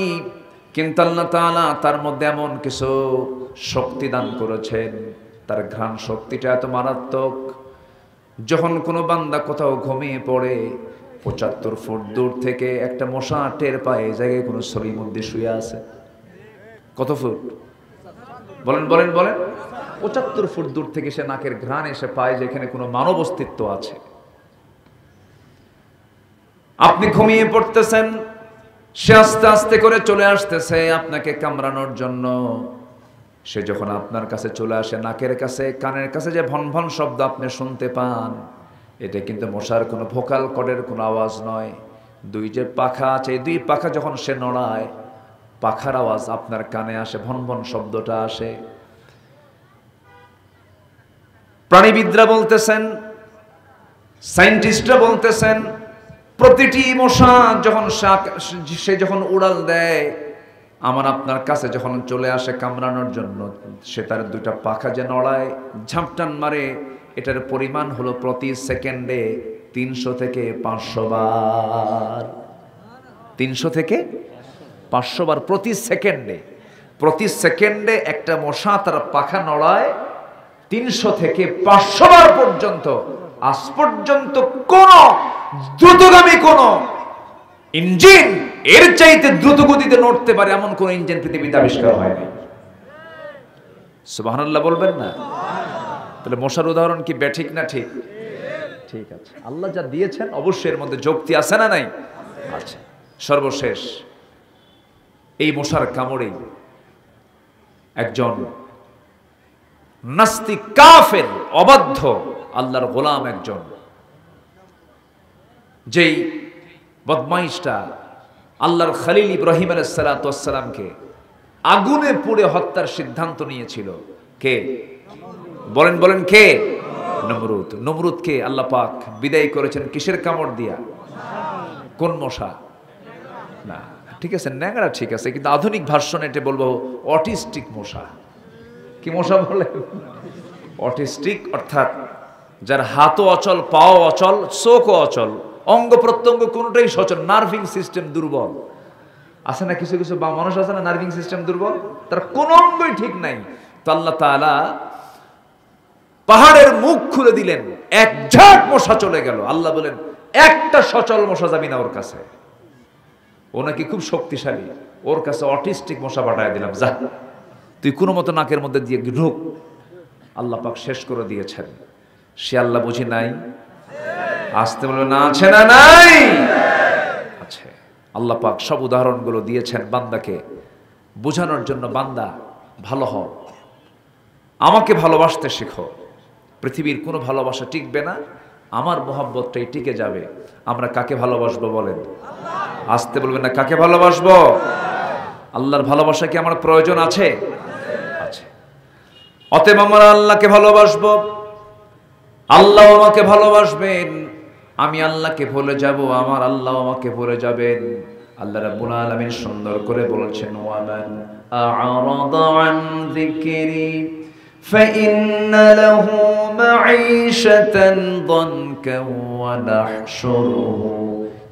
কিন্তু আল্লাহ তাআলা তার মধ্যে এমন কিছু শক্তি দান করেছেন, তার ঘ্রাণ শক্তিটা এত মারাত্মক, যখন কোনো বান্দা কোথাও ঘুমিয়ে পড়ে 75 ফুট দূর থেকে একটা মশা টের পায় এই জায়গায় কোনো সলিমুদ্দি শুয়ে আছে। কত ফুট? বলেন বলেন বলেন, 75 ফুট দূর থেকে সে নাকের ঘ্রাণ এসে পায় যেখানে কোনো মানব অস্তিত্ব আছে। আপনি ঘুমিয়ে পড়তেছেন, সে আস্তে আস্তে করে চলে আসতেছে আপনাকে কামড়ানোর জন্য। সে যখন আপনার কাছে চলে আসে, নাকের কাছে কানের কাছে যে ভন ভন শব্দ আপনি শুনতে পান, এটা কিন্তু মশার কোনো ভোকাল কর্ডের কোনো আওয়াজ নয়। দুই যে পাখা আছে, এই দুই পাখা যখন সে নড়ায়, পাখার আওয়াজ আপনার কানে আসে, ভন ভন শব্দটা আসে। প্রাণীবিদরা বলতেছেন, সায়েন্টিস্টরা বলতেছেন, প্রতিটি মশা যখন সে যখন উড়াল দেয়, আমার আপনার কাছে যখন চলে আসে কামড়ানোর জন্য, সে তার দুইটা পাখা যে নড়ায়, ঝাপটান মারে, এটার পরিমাণ হলো প্রতি সেকেন্ডে 300 থেকে 500 বার। 300 থেকে 500 বার প্রতি সেকেন্ডে একটা মশা তার পাখা নড়ায় 300 থেকে 500 বার পর্যন্ত। আজ পর্যন্ত কোন দ্রুতগামী কোন ইঞ্জিন এর চাইতে দ্রুত গতিতে নড়তে পারে এমন কোন ইঞ্জিন পৃথিবীতে আবিষ্কার হয়নি। সুবহানাল্লাহ বলবেন না? তাহলে মশার উদাহরণ কি ব্যাঠিক না ঠিক? ঠিক আছে। আল্লাহ যা দিয়েছেন অবশ্যই এর মধ্যে যুক্তি আছে না নাই? আছে। সর্বশেষ এই মশার কামড়ে একজন নাস্তিক কাফের অবাধ্য আল্লাহর গোলাম একজন, যেই বদমাইশটা আল্লাহর খলিল ইব্রাহিম আলাইহিস সালাতু ওয়াস সালামকে আগুনে পুড়ে হত্যার সিদ্ধান্ত নিয়েছিল, কে বলেন বলেন কে? নমরুদ। নমরুদকে আল্লাহ পাক বিদায় করেছেন কিসের কামড় দিয়া? কোন মশা? না ঠিক আছে, ন্যাংরা ঠিক আছে, কিন্তু আধুনিক ভার্সন এটা বলবো অটিস্টিক মশা। কি মশা বলে? অটিস্টিক, অর্থাৎ যার হাতও অচল, পাও অচল, চোখও অচল, অঙ্গ প্রত্যঙ্গ কোনোটাই সচল, নার্ভিং সিস্টেম দুর্বল। আছে না কিছু কিছু মানুষ আছে না নার্ভিং সিস্টেম দুর্বল, তার কোন অঙ্গই ঠিক নাই। তো আল্লাহ তাআলা পাহাড়ের মুখ খুলে দিলেন, এক ঝাঁক মশা চলে গেল। আল্লাহ বলেন একটা সচল মশা যাবি না ওর কাছে, ও নাকি খুব শক্তিশালী, ওর কাছে অটিস্টিক মশা পাঠায় দিলাম, যা তুই কোনো মতো নাকের মধ্যে দিয়ে ঢুক। আল্লাহ পাক শেষ করে দিয়েছেন। সে আল্লাহ বুঝি নাই? আসতে বলবে না, আছে না নাই? আছে। আল্লাহ পাক সব উদাহরণগুলো দিয়েছেন বান্দাকে বোঝানোর জন্য, বান্দা ভালো হও, আমাকে ভালোবাসতে শেখো। পৃথিবীর কোনো ভালোবাসা টিকবে না, আমার মোহাব্বতটাই টিকে যাবে। আমরা কাকে ভালোবাসবো বলেন? আসতে বলবেন না, কাকে ভালোবাসবো? আল্লাহর ভালোবাসা কি আমার প্রয়োজন আছে? আছে। অতএব আমরা আল্লাহকে ভালোবাসবো, আল্লাহ আমাকে ভালোবাসবেন। আমি আল্লাহকে ভুলে যাব, আমার আল্লাহ আমাকে ভুলে যাবেন। আল্লাহ রাব্বুল আলামিন সুন্দর করে বলেছেন, ওয়ামান আ'রাদা আন যিকরি ফাইন্না লাহু মাঈশাতান দানকা ওয়া নাহশুরুহু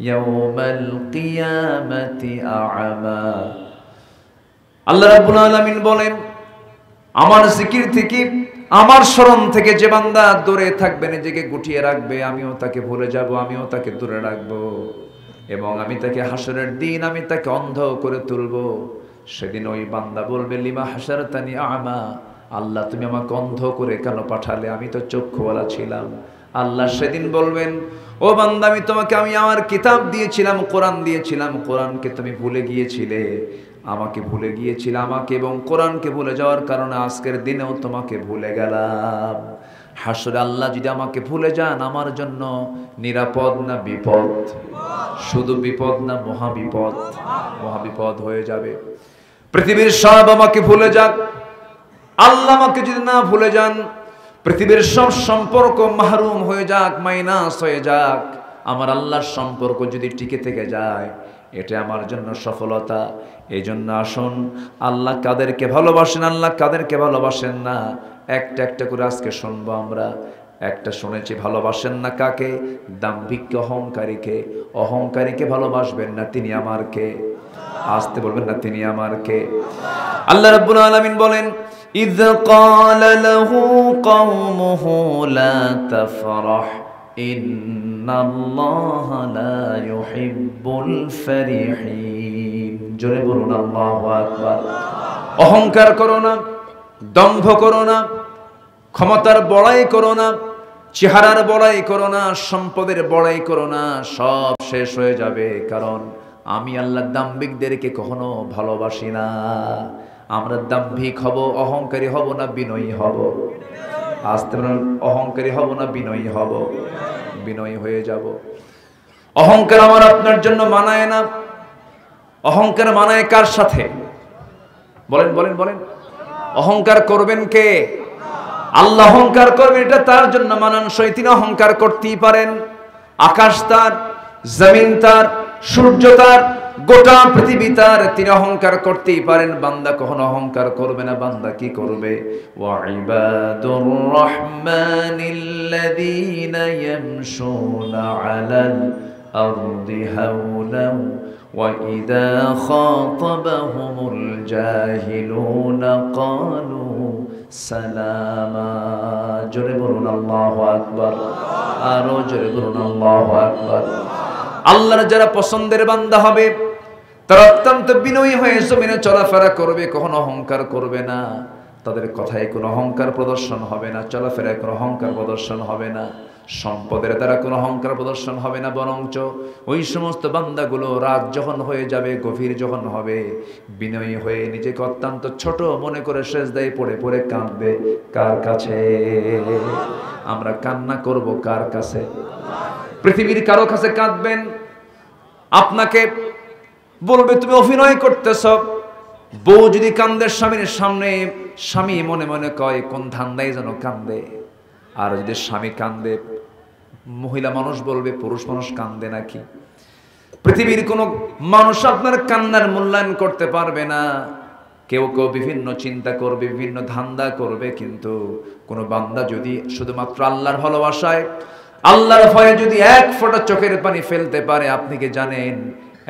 ইয়াওমাল কিয়ামাতি আ'মা। আল্লাহ রাব্বুল আলামিন বলেন, আমার জিকির থেকে, আমার স্মরণ থেকে যে বান্দা দূরে থাকবে, নিজেকে গুটিয়ে রাখবে, আমিও তাকে ভুলে যাব, আমিও তাকে দূরে রাখবো, এবং আমি তাকে হাসরের দিন আমি তাকে অন্ধ করে তুলবো। সেদিন ওই বান্দা বলবে, লিমা হাসারতানি আমা, আল্লাহ তুমি আমাকে অন্ধ করে কেন পাঠালে, আমি তো চক্ষুওয়ালা ছিলাম। আল্লাহ সেদিন বলবেন, ও বান্দা, আমি আমার কিতাব দিয়েছিলাম, কোরআন দিয়েছিলাম, কোরআনকে তুমি ভুলে গিয়েছিলে, আমাকে ভুলে গিয়েছিলে, আমাকে এবং কোরআনকে ভুলে যাওয়ার কারণে আজকের দিনেও তোমাকে ভুলে গেলাম। হাসরে আল্লাহ যদি আমাকে ভুলে যান, আমার জন্য নিরাপদ না বিপদ? শুধু বিপদ না মহাবিপদ? মহাবিপদ হয়ে যাবে। পৃথিবীর সব আমাকে ভুলে যাক, আল্লাহ আমাকে যদি না ভুলে যান, পৃথিবীর সব সম্পর্ক মাহরুম হয়ে যাক, মাইনাস হয়ে যাক, আমার আল্লাহর সম্পর্ক যদি টিকে থেকে যায়, এটা আমার জন্য সফলতা। এই জন্য আসুন, আল্লাহ কাদেরকে ভালোবাসেন, আল্লাহ কাদেরকে ভালোবাসেন না, একটা একটা করে আজকে শুনবো আমরা। একটা শুনেছি, ভালোবাসেন না কাকে? দাম্ভিককে, অহংকারীকে। অহংকারীকে ভালোবাসবেন না, তিনি আমার কে? আসতে বলবেন না, তিনি আমার কে? আল্লাহ রাব্বুল আলামিন বলেন, ইয ক্বালা লাহু কওমুহু লা তাফরাহ ইন্নাল্লাহা লা ইউহিব্বুল ফারিহিন। জোরে বলুন আল্লাহু আকবার। অহংকার করো না, দম্ভ করো না, ক্ষমতার বড়াই করো না, চেহারার বড়াই করো না, সম্পদের বড়াই করো না, সব শেষ হয়ে যাবে। কারণ আমি আল্লাহ দাম্ভিকদেরকে কখনো ভালোবাসি না। আমরা দাম্ভিক হব, অহংকারী হব না বিনয়ী হব? আস্তে বলুন, অহংকারী হব না বিনয়ী হব? বিনয়ী হয়ে যাব। অহংকার আমার আপনার জন্য মানায় না। অহংকার মানায় কার সাথে? বলেন বলেন বলেন। অহংকার করবেন কে? আল্লাহ। অহংকার করবেন, এটা তার জন্য মানানসই, তিনি অহংকার করতেই পারেন। আকাশ তার, জমিন তার, সূর্য তার, গোটা পৃথিবী তার, তিনি অহংকার করতেই পারেন। বান্দা কখনো অহংকার করবে না। বান্দা কি করবে? ওয়া ইবাদুর রাহমানিল্লাযীনা ইয়ামশুনা আলাল আরদি হাওলান وإذا خاطبهم الجاهلون قالوا سلاما জোরে বলুন আল্লাহু আকবার আরো জোরে বলুন আল্লাহু আকবার আল্লাহর যারা পছন্দের বান্দা হবে তারা অত্যন্ত বিনয়ী হয়ে জমিনে চলাফেরা করবে, কখনো অহংকার করবে না, তাদের কথায় কোনো অহংকার প্রদর্শন হবে না, চলাফেরায় কোনো অহংকার প্রদর্শন হবে না, সম্পদের দ্বারা কোনো অহংকার প্রদর্শন হবে না, বরঞ্চ ওই সমস্ত বান্দাগুলো রাত যখন হয়ে যাবে, গভীর যখন হবে, বিনয়ী হয়ে নিজেকে অত্যন্ত ছোট মনে করে সেজদায় পড়ে পড়ে কাঁদবে। কার কাছে? আমরা কান্না করব কার কাছে? পৃথিবীর কারো কাছে কাঁদবেন? আপনাকে বলবে তুমি অভিনয় করতেছ। বউ যদি কান্দে স্বামীর সামনে, স্বামী মনে মনে কয় কোন ধান্দায় যেন কান্দে। আর যদি স্বামী কান্দে, মহিলা মানুষ বলবে পুরুষ মানুষ কান্দে নাকি। পৃথিবীর কোনো মানুষ আপনার কান্নার মূল্যায়ন করতে পারবে না। কেউ কেউ বিভিন্ন চিন্তা করবে, বিভিন্ন ধান্দা করবে, কিন্তু কোনো বান্দা যদি শুধুমাত্র আল্লাহর ভালোবাসায়, আল্লাহর ভয়ে যদি এক ফোঁটা চোখের পানি ফেলতে পারে, আপনি কি জানেন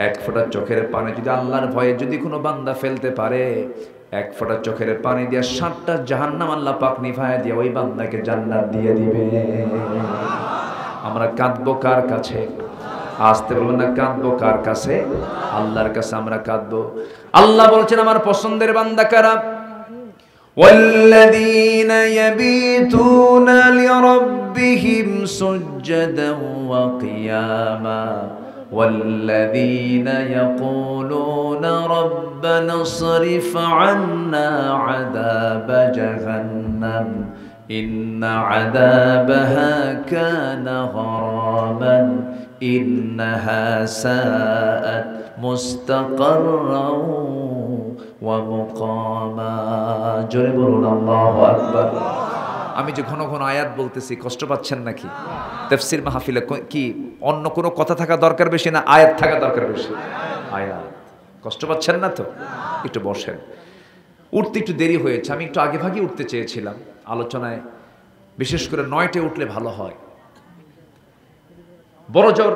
এক ফোঁটা চোখের পানি যদি আল্লাহর ভয়ে যদি কোনো বান্দা ফেলতে পারে, এক ফোঁটা চোখের পানি দিয়ে 7টা জাহান্নাম আল্লাহ পাক নিভায় দিয়ে ওই বান্দাকে জান্নাত দিয়ে দিবে। আমরা কাঁদবো কার কাছে? আসতে বলবেন না, কাঁদবো কার কাছে? আল্লাহর কাছে আমরা কাঁদবো। আল্লাহ বলছেন আমার পছন্দের বান্দা কারা? والذين يبيتون لربهم سجدا وقياما والذين يقولون ربنا اصرف عنا عذاب جهنم إن عذابها كان غراما إنها ساءت مستقرا ومقاما জোরে বলুন আল্লাহু আকবার। আমি যে ঘন ঘন আয়াত বলতেছি, কষ্ট পাচ্ছেন নাকি? তাফসীর মাহফিলে কি অন্য কোনো কথা থাকা দরকার বেশি না আয়াত থাকা দরকার বেশি? আয়াত। কষ্ট পাচ্ছেন না তো? একটু বসেন। উঠতে একটু দেরি হয়েছে, আমি একটু আগে ভাগে উঠতে চেয়েছিলাম আলোচনায়, বিশেষ করে 9টায় উঠলে ভালো হয়। বড় জোর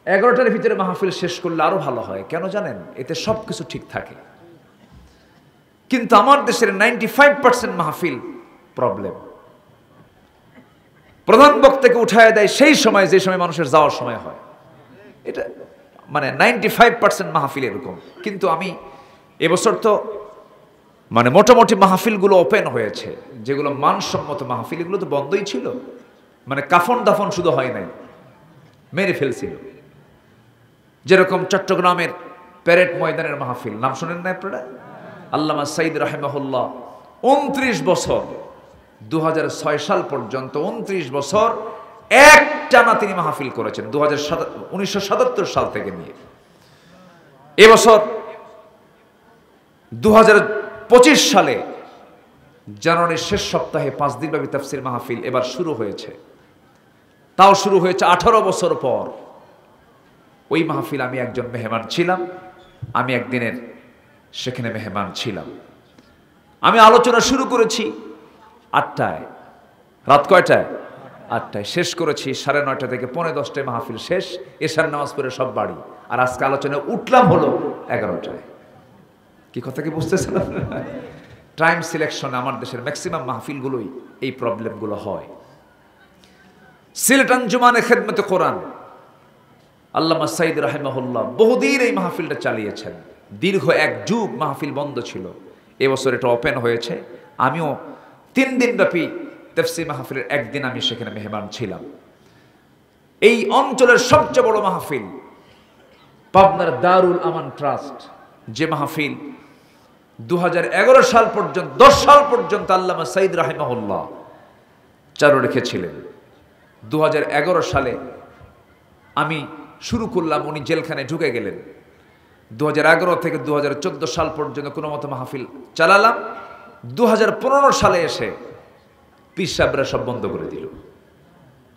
11টার ভিতরে মাহফিল শেষ করলে আরো ভালো হয়। কেন জানেন? এতে সব কিছু ঠিক থাকে। কিন্তু আমার দেশের 95% মাহফিল প্রবলেম। প্রধান বক্তাকে উঠায় দেয় সেই সময় যে সময় মানুষের যাওয়ার সময় হয়। এটা মানে 95% মাহফিল এরকম। কিন্তু আমি এবছর তো মানে মোটামুটি মাহফিলগুলো ওপেন হয়েছে, যেগুলো মানসম্মত মাহফিল এগুলো তো বন্ধই ছিল। মানে কাফন দাফন শুধু হয় নাই, মেরে ফেলছিল। যেরকম চট্টগ্রামের প্যারেড ময়দানের মাহফিল, নাম শুনেন না আপনারা? আল্লামা সাইদ রাহিমাহুল্লাহ 29 বছর 2006 সাল পর্যন্ত 29 বছর এক টানা তিনি মাহফিল করেছেন, 1977 সাল থেকে নিয়ে। এবছর 2025 সালে জানুয়ারির শেষ সপ্তাহে 5 দিনব্যাপী তাফসীর মাহফিল এবার শুরু হয়েছে। তাও শুরু হয়েছে 18 বছর পর। ওই মাহফিল আমি একজন মেহমান ছিলাম, আমি একদিনের সেখানে মেহমান ছিলাম। আমি আলোচনা শুরু করেছি 8টায়, রাত কয়টায়? 8টায়। শেষ করেছি 9:30 থেকে 9:45 মাহফিল শেষ, এশার নামাজ পড়ে সব বাড়ি। আর আজকে আলোচনায় উঠলাম হলো 11টায়। কি কথা কি বুঝতেছেন? টাইম সিলেকশন আমার দেশের ম্যাক্সিমাম মাহফিলগুলোই এই প্রবলেমগুলো হয়। সিলেট আঞ্জুমানে খেদমতে কোরআন আল্লামা সাইদ রাহিমাহুল্লাহ বহুদিন এই মাহফিলটা চালিয়েছেন। দীর্ঘ 1 যুগ মাহফিল বন্ধ ছিল, এবছর এটা ওপেন হয়েছে। আমিও 3 দিনব্যাপী তাফসীর মাহফিলের একদিন আমি সেখানে মেহমান ছিলাম। এই অঞ্চলের সবচেয়ে বড় মাহফিল পাবনার দারুল আমান ট্রাস্ট, যে মাহফিল 2011 সাল পর্যন্ত 10 সাল পর্যন্ত আল্লামা সাইদ রাহিমাহুল্লাহ চালু রেখেছিলেন। 2011 সালে আমি শুরু করলাম, উনি জেলখানায় ঢুকে গেলেন। 2011 থেকে 2014 সাল পর্যন্ত কোনো মতো মাহফিল চালালাম। 2015 সালে এসে পীর সাহেবরা সব বন্ধ করে দিল।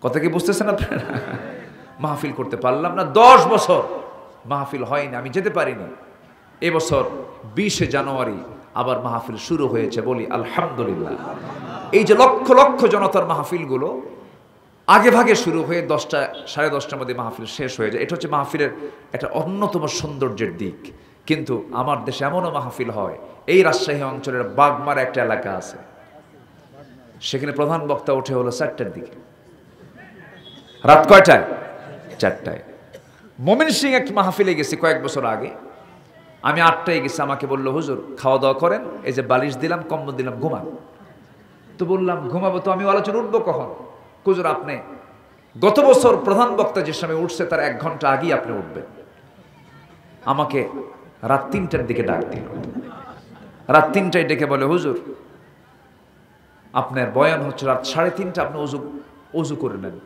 কথা কি বুঝতেছেন আপনারা? মাহফিল করতে পারলাম না, 10 বছর মাহফিল হয়নি, আমি যেতে পারিনি। এবছর 20 জানুয়ারি আবার মাহফিল শুরু হয়েছে, বলি আলহামদুলিল্লাহ। এই যে লক্ষ লক্ষ জনতার মাহফিলগুলো আগে ভাগে শুরু হয়ে 10টা 10:30টার মধ্যে মাহফিল শেষ হয়ে যায়। এটা হচ্ছে মাহফিলের একটা অন্যতম সৌন্দর্যের দিক। কিন্তু আমার দেশে এমনও মাহফিল হয়, এই রাজশাহী অঞ্চলের বাগমারা একটা এলাকা আছে, সেখানে প্রধান বক্তা ওঠে হলো 4টার দিকে। রাত কয়টায়? 4টায়। মোমিন সিং একটা মাহফিলে গেছি কয়েক বছর আগে, আমি 8টায় গেছি। আমাকে বললো, হুজুর খাওয়া দাওয়া করেন, এই যে বালিশ দিলাম, কম্বল দিলাম, ঘুমান। তো বললাম ঘুমাবো তো, আমি আলোচনা উঠবো কখন? হুজুর আপনি গত বছর প্রধান বক্তা যে সময় উঠছে তার 1 ঘন্টা আগেই আপনি উঠবেন। আমাকে রাত 3টার দিকে ডাক দিল। রাত 3টায় ডেকে বলে, হুজুর আপনার বয়ান হচ্ছে রাত 3:30, আপনি অজু করে নেন।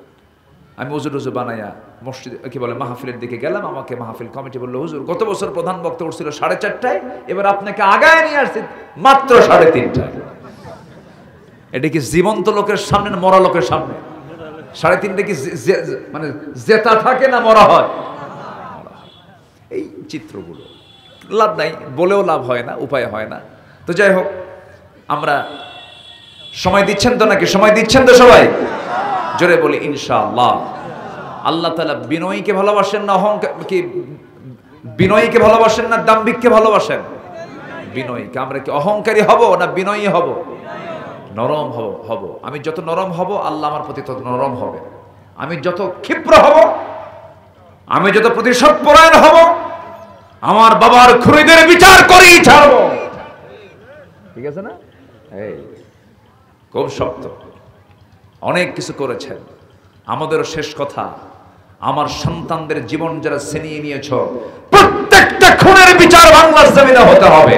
আমি অজু বানাইয়া মসজিদ কি বলে মাহফিলের দিকে গেলাম। আমাকে মাহফিল কমিটি বললো, হুজুর গত বছর প্রধান বক্তা উঠছিল 4:30টায়, এবার আপনাকে আগায় নিয়ে আসছি মাত্র 3:30টায়। এটা কি জীবন্ত লোকের সামনে না মরা লোকের সামনে? 3:30 কি মানে জেতা থাকে না মরা হয়? এই চিত্রগুলো লাভ নাই, বলেও লাভ হয় না, উপায় হয় না। তো যাই হোক, আমরা সময় দিচ্ছেন তো নাকি? সময় দিচ্ছেন তো সবাই? জোরে বলি ইনশাআল্লাহ। আল্লাহ তাআলা বিনয়ীকে ভালোবাসেন না বিনয়ীকে ভালোবাসেন না দাম্ভিককে ভালোবাসেন? বিনয়ীকে। আমরা কি অহংকারী হব না বিনয়ী হব? নরম হব। আমি যত নরম হব আল্লাহ আমার প্রতি তত নরম হবে। আমি যত ক্ষিপ্র হব, আমি যত প্রতিশোধ পরায়ণ হব, আমার বাবার খুনিদের বিচার করেই ছাড়ব। ঠিক আছে না? এই খুব শক্ত, অনেক কিছু করেছেন। আমাদেরও শেষ কথা, আমার সন্তানদের জীবন যারা ছিনিয়ে নিয়েছ, প্রত্যেকটা খুনের বিচার বাংলার জমিনে হতে হবে।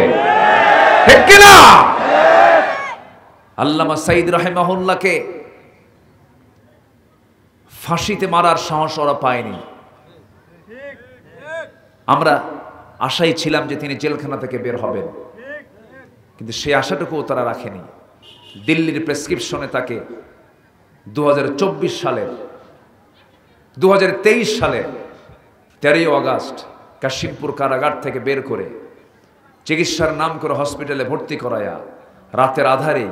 ঠিক কিনা? আল্লামা সাইদ রাহিমাহুল্লাহকে ফাঁসিতে মারার সাহস ওরা পায়নি। আমরা আশাই ছিলাম যে তিনি জেলখানা থেকে বের হবেন, কিন্তু সেই আশাটুকুও তারা রাখেনি। দিল্লির প্রেসক্রিপশনে তাকে 2023 সালের 13ই আগস্ট কাশিমপুর কারাগার থেকে বের করে চিকিৎসার নাম করে হসপিটালে ভর্তি করায়া রাতের আধারে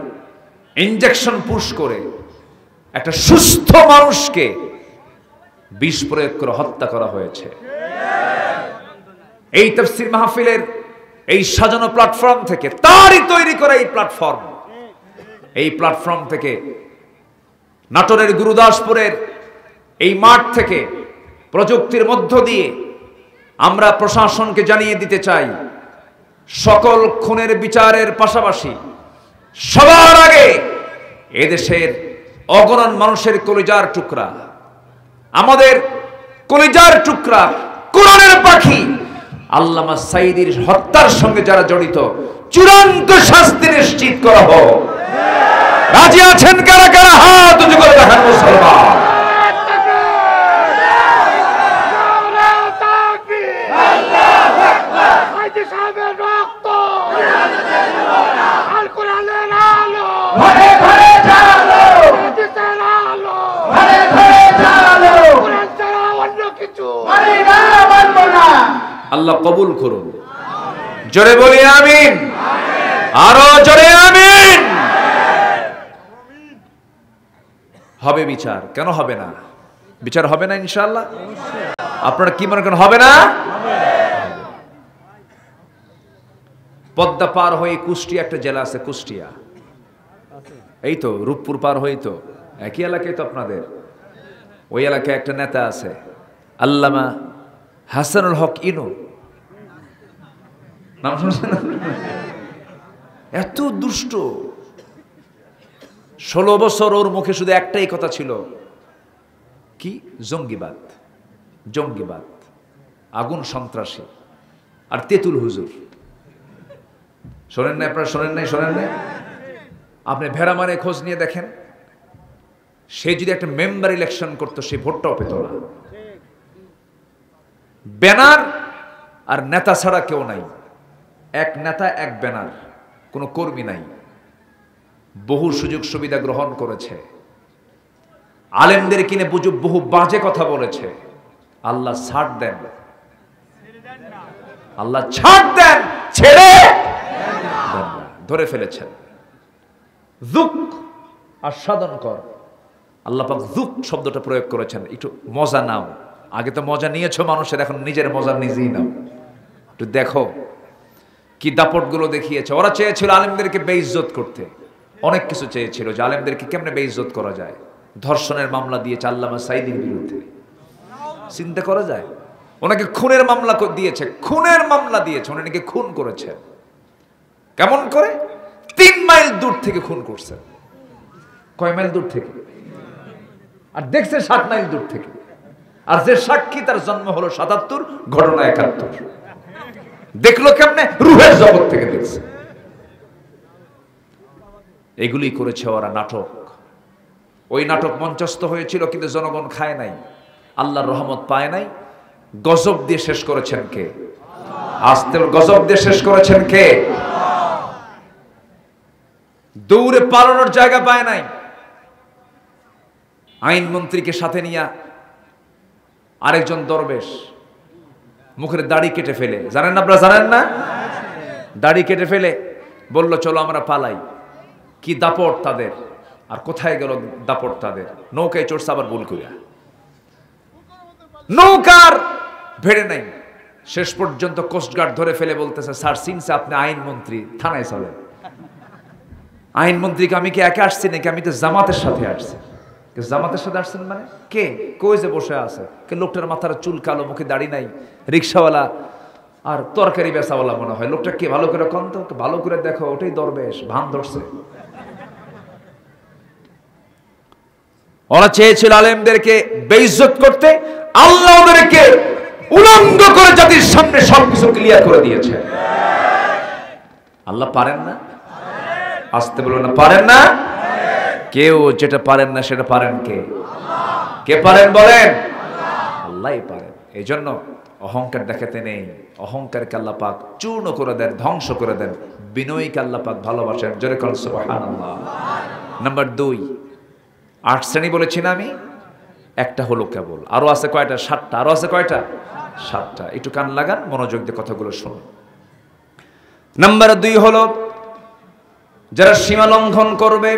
ইনজেকশন পুশ করে একটা সুস্থ মানুষকে বিষ প্রয়োগ করে হত্যা করা হয়েছে। এই তাফসীর মাহফিলের এই সাজানো প্ল্যাটফর্ম থেকে, তারই তৈরি করা এই প্ল্যাটফর্ম থেকে, নাটোরের গুরুদাসপুরের এই মাঠ থেকে প্রযুক্তির মধ্য দিয়ে আমরা প্রশাসনকে জানিয়ে দিতে চাই, সকল খুনের বিচারের পাশাপাশি সবার আগে এদেশের অগণন মানুষের কলিজার টুকরা, আমাদের কলিজার টুকরা, কোরআনের পাখি আল্লামা সাইদির হত্যার সঙ্গে যারা জড়িত, চূড়ান্ত শাস্তি নিশ্চিত করা হোক। রাজি আছেন কারা কারা? হাত উঁচু করে দেখান মুসলমান। আল্লাহ কবুল করুন। জোরে বলি আমিন। আরো জোরে আমিন। হবে বিচার, কেন হবে না? বিচার হবে না ইনশাআল্লাহ। আপনারা কি মনে করেন হবে না? পদ্মা পার হয়ে কুষ্টিয়া একটা জেলা আছে, কুষ্টিয়া, এই তো রূপপুর পার হয়ে তো একই এলাকায় তো আপনাদের। ওই এলাকায় একটা নেতা আছে আল্লামা হাসানুল হক ইনু, নাম শুনছেন? এত দুষ্ট, 16 বছর ওর মুখে শুধু একটাই কথা ছিল, কি? জঙ্গিবাদ, জঙ্গিবাদ, আগুন সন্ত্রাসী আর তেতুল হুজুর। শোনেন না আপনারা? শোনেন নাই? আপনি ভেড়ামারে খোঁজ নিয়ে দেখেন, সে যদি একটা মেম্বার ইলেকশন করতো সে ভোটটাও পেত না। ব্যানার আর নেতা ছাড়া কেউ নাই, এক নেতা এক ব্যানার, কোনো কর্মী নাই। বহু সুযোগ সুবিধা গ্রহণ করেছে, আলেমদের কিনে বহু বাজে কথা বলেছে। আল্লাহ ছাড় দেন, আল্লাহ ছাড় দেন, ছেড়ে ধরে ফেলেছেন। যুক আস্বাদন কর, আল্লাহ পাক যুক শব্দটা প্রয়োগ করেছেন, একটু মজা নাও। আগে তো মজা নিয়েছো মানুষের, এখন নিজের মজা নিজেই নাও। একটু দেখো কি দাপটগুলো দেখিয়েছে। ওরা চেয়েছিল আলেমদেরকে বেইজ্জত করতে, অনেক কিছু চেয়েছিল যে আলেমদেরকে কেমনে বেইজ্জত করা যায়। ধর্ষণের মামলা দিয়েছে আল্লামা সাঈদীর বিরুদ্ধে, চিন্তা করা যায়। ওনাকে খুনের মামলা দিয়েছে, খুনের মামলা দিয়েছে, ওনাকে খুন করেছে। কেমন করে? 3 মাইল দূর থেকে খুন করছে। কয় মাইল দূর থেকে? আর দেখছে 7 মাইল দূর থেকে। আর যে সাক্ষী তার জন্ম হলো 77, ঘটনা 71। দেখলো কেমনে? রুহের জগৎ থেকে দেখছে। এগুলি করেছে ওরা নাটক। ওই নাটক মঞ্চস্থ হয়েছিল, কিন্তু জনগণ খায় নাই, আল্লাহর রহমত পায় নাই। গজব দিয়ে শেষ করেছেন কে? আস্তে গজব দিয়ে শেষ করেছেন কে? দৌড়ে পালানোর জায়গা পায় নাই। আইনমন্ত্রীকে সাথে নিয়ে আরেকজন দরবেশ মুখের দাড়ি কেটে ফেলে, জানেন না আপনারা? জানেন না? দাড়ি কেটে ফেলে বলল চলো আমরা পালাই। কি দাপট তাদের! আর কোথায় গেল দাপট তাদের? নৌকায় চড়ছে আবার ভুল করিয়া, নৌকার ভেড়ে নাই। শেষ পর্যন্ত কোস্টগার্ড ধরে ফেলে বলতেছে, স্যার সিনসে আপনি আইনমন্ত্রী, থানায় চলেন। আইনমন্ত্রীকে আমি কি একা আসছি নাকি? আমি তো জামাতের সাথে আসছি। জামাতের সাথে আসছেন মানে? কে? কই যে বসে আছে? কে? লোকটার মাথার চুল কালো, মুখে দাড়ি নাই, রিক্সাওয়ালা আর তরকারি বেচাওয়ালা মনে হয়। লোকটা কে? ভালো করে কন তো, ভালো করে দেখো, ওটাই দরবেশ, ভান ধরছে। ওরা চেয়েছিল আলেমদেরকে বেইজ্জত করতে, আল্লাহ ওদেরকে উলঙ্গ করে জাতির সামনে সবকিছু ক্লিয়ার করে দিয়েছে। আল্লাহ পারেন না? আসতে বলো না, পারেন না? কেউ যেটা পারেন না সেটা পারেন কে? কে পারেন বলেন? আল্লাহই পারেন। এই জন্য অহংকার দেখাতে নেই। অহংকারকে আল্লাহ পাক চূর্ণ করে দেন, ধ্বংস করে দেন। বিনয়ীকে আল্লাহ পাক ভালোবাসেন। জোরে বলেন সুবহানাল্লাহ। নাম্বার 2, 8 শ্রেণী বলেছি না আমি? একটা হলো কেবল, আরো আছে কয়টা? 7টা। আরো আছে কয়টা? 7টা। একটু কান লাগান, মনোযোগ দিয়ে কথাগুলো শুনুন। নাম্বার 2 হলো যারা সীমা লঙ্ঘন করবে,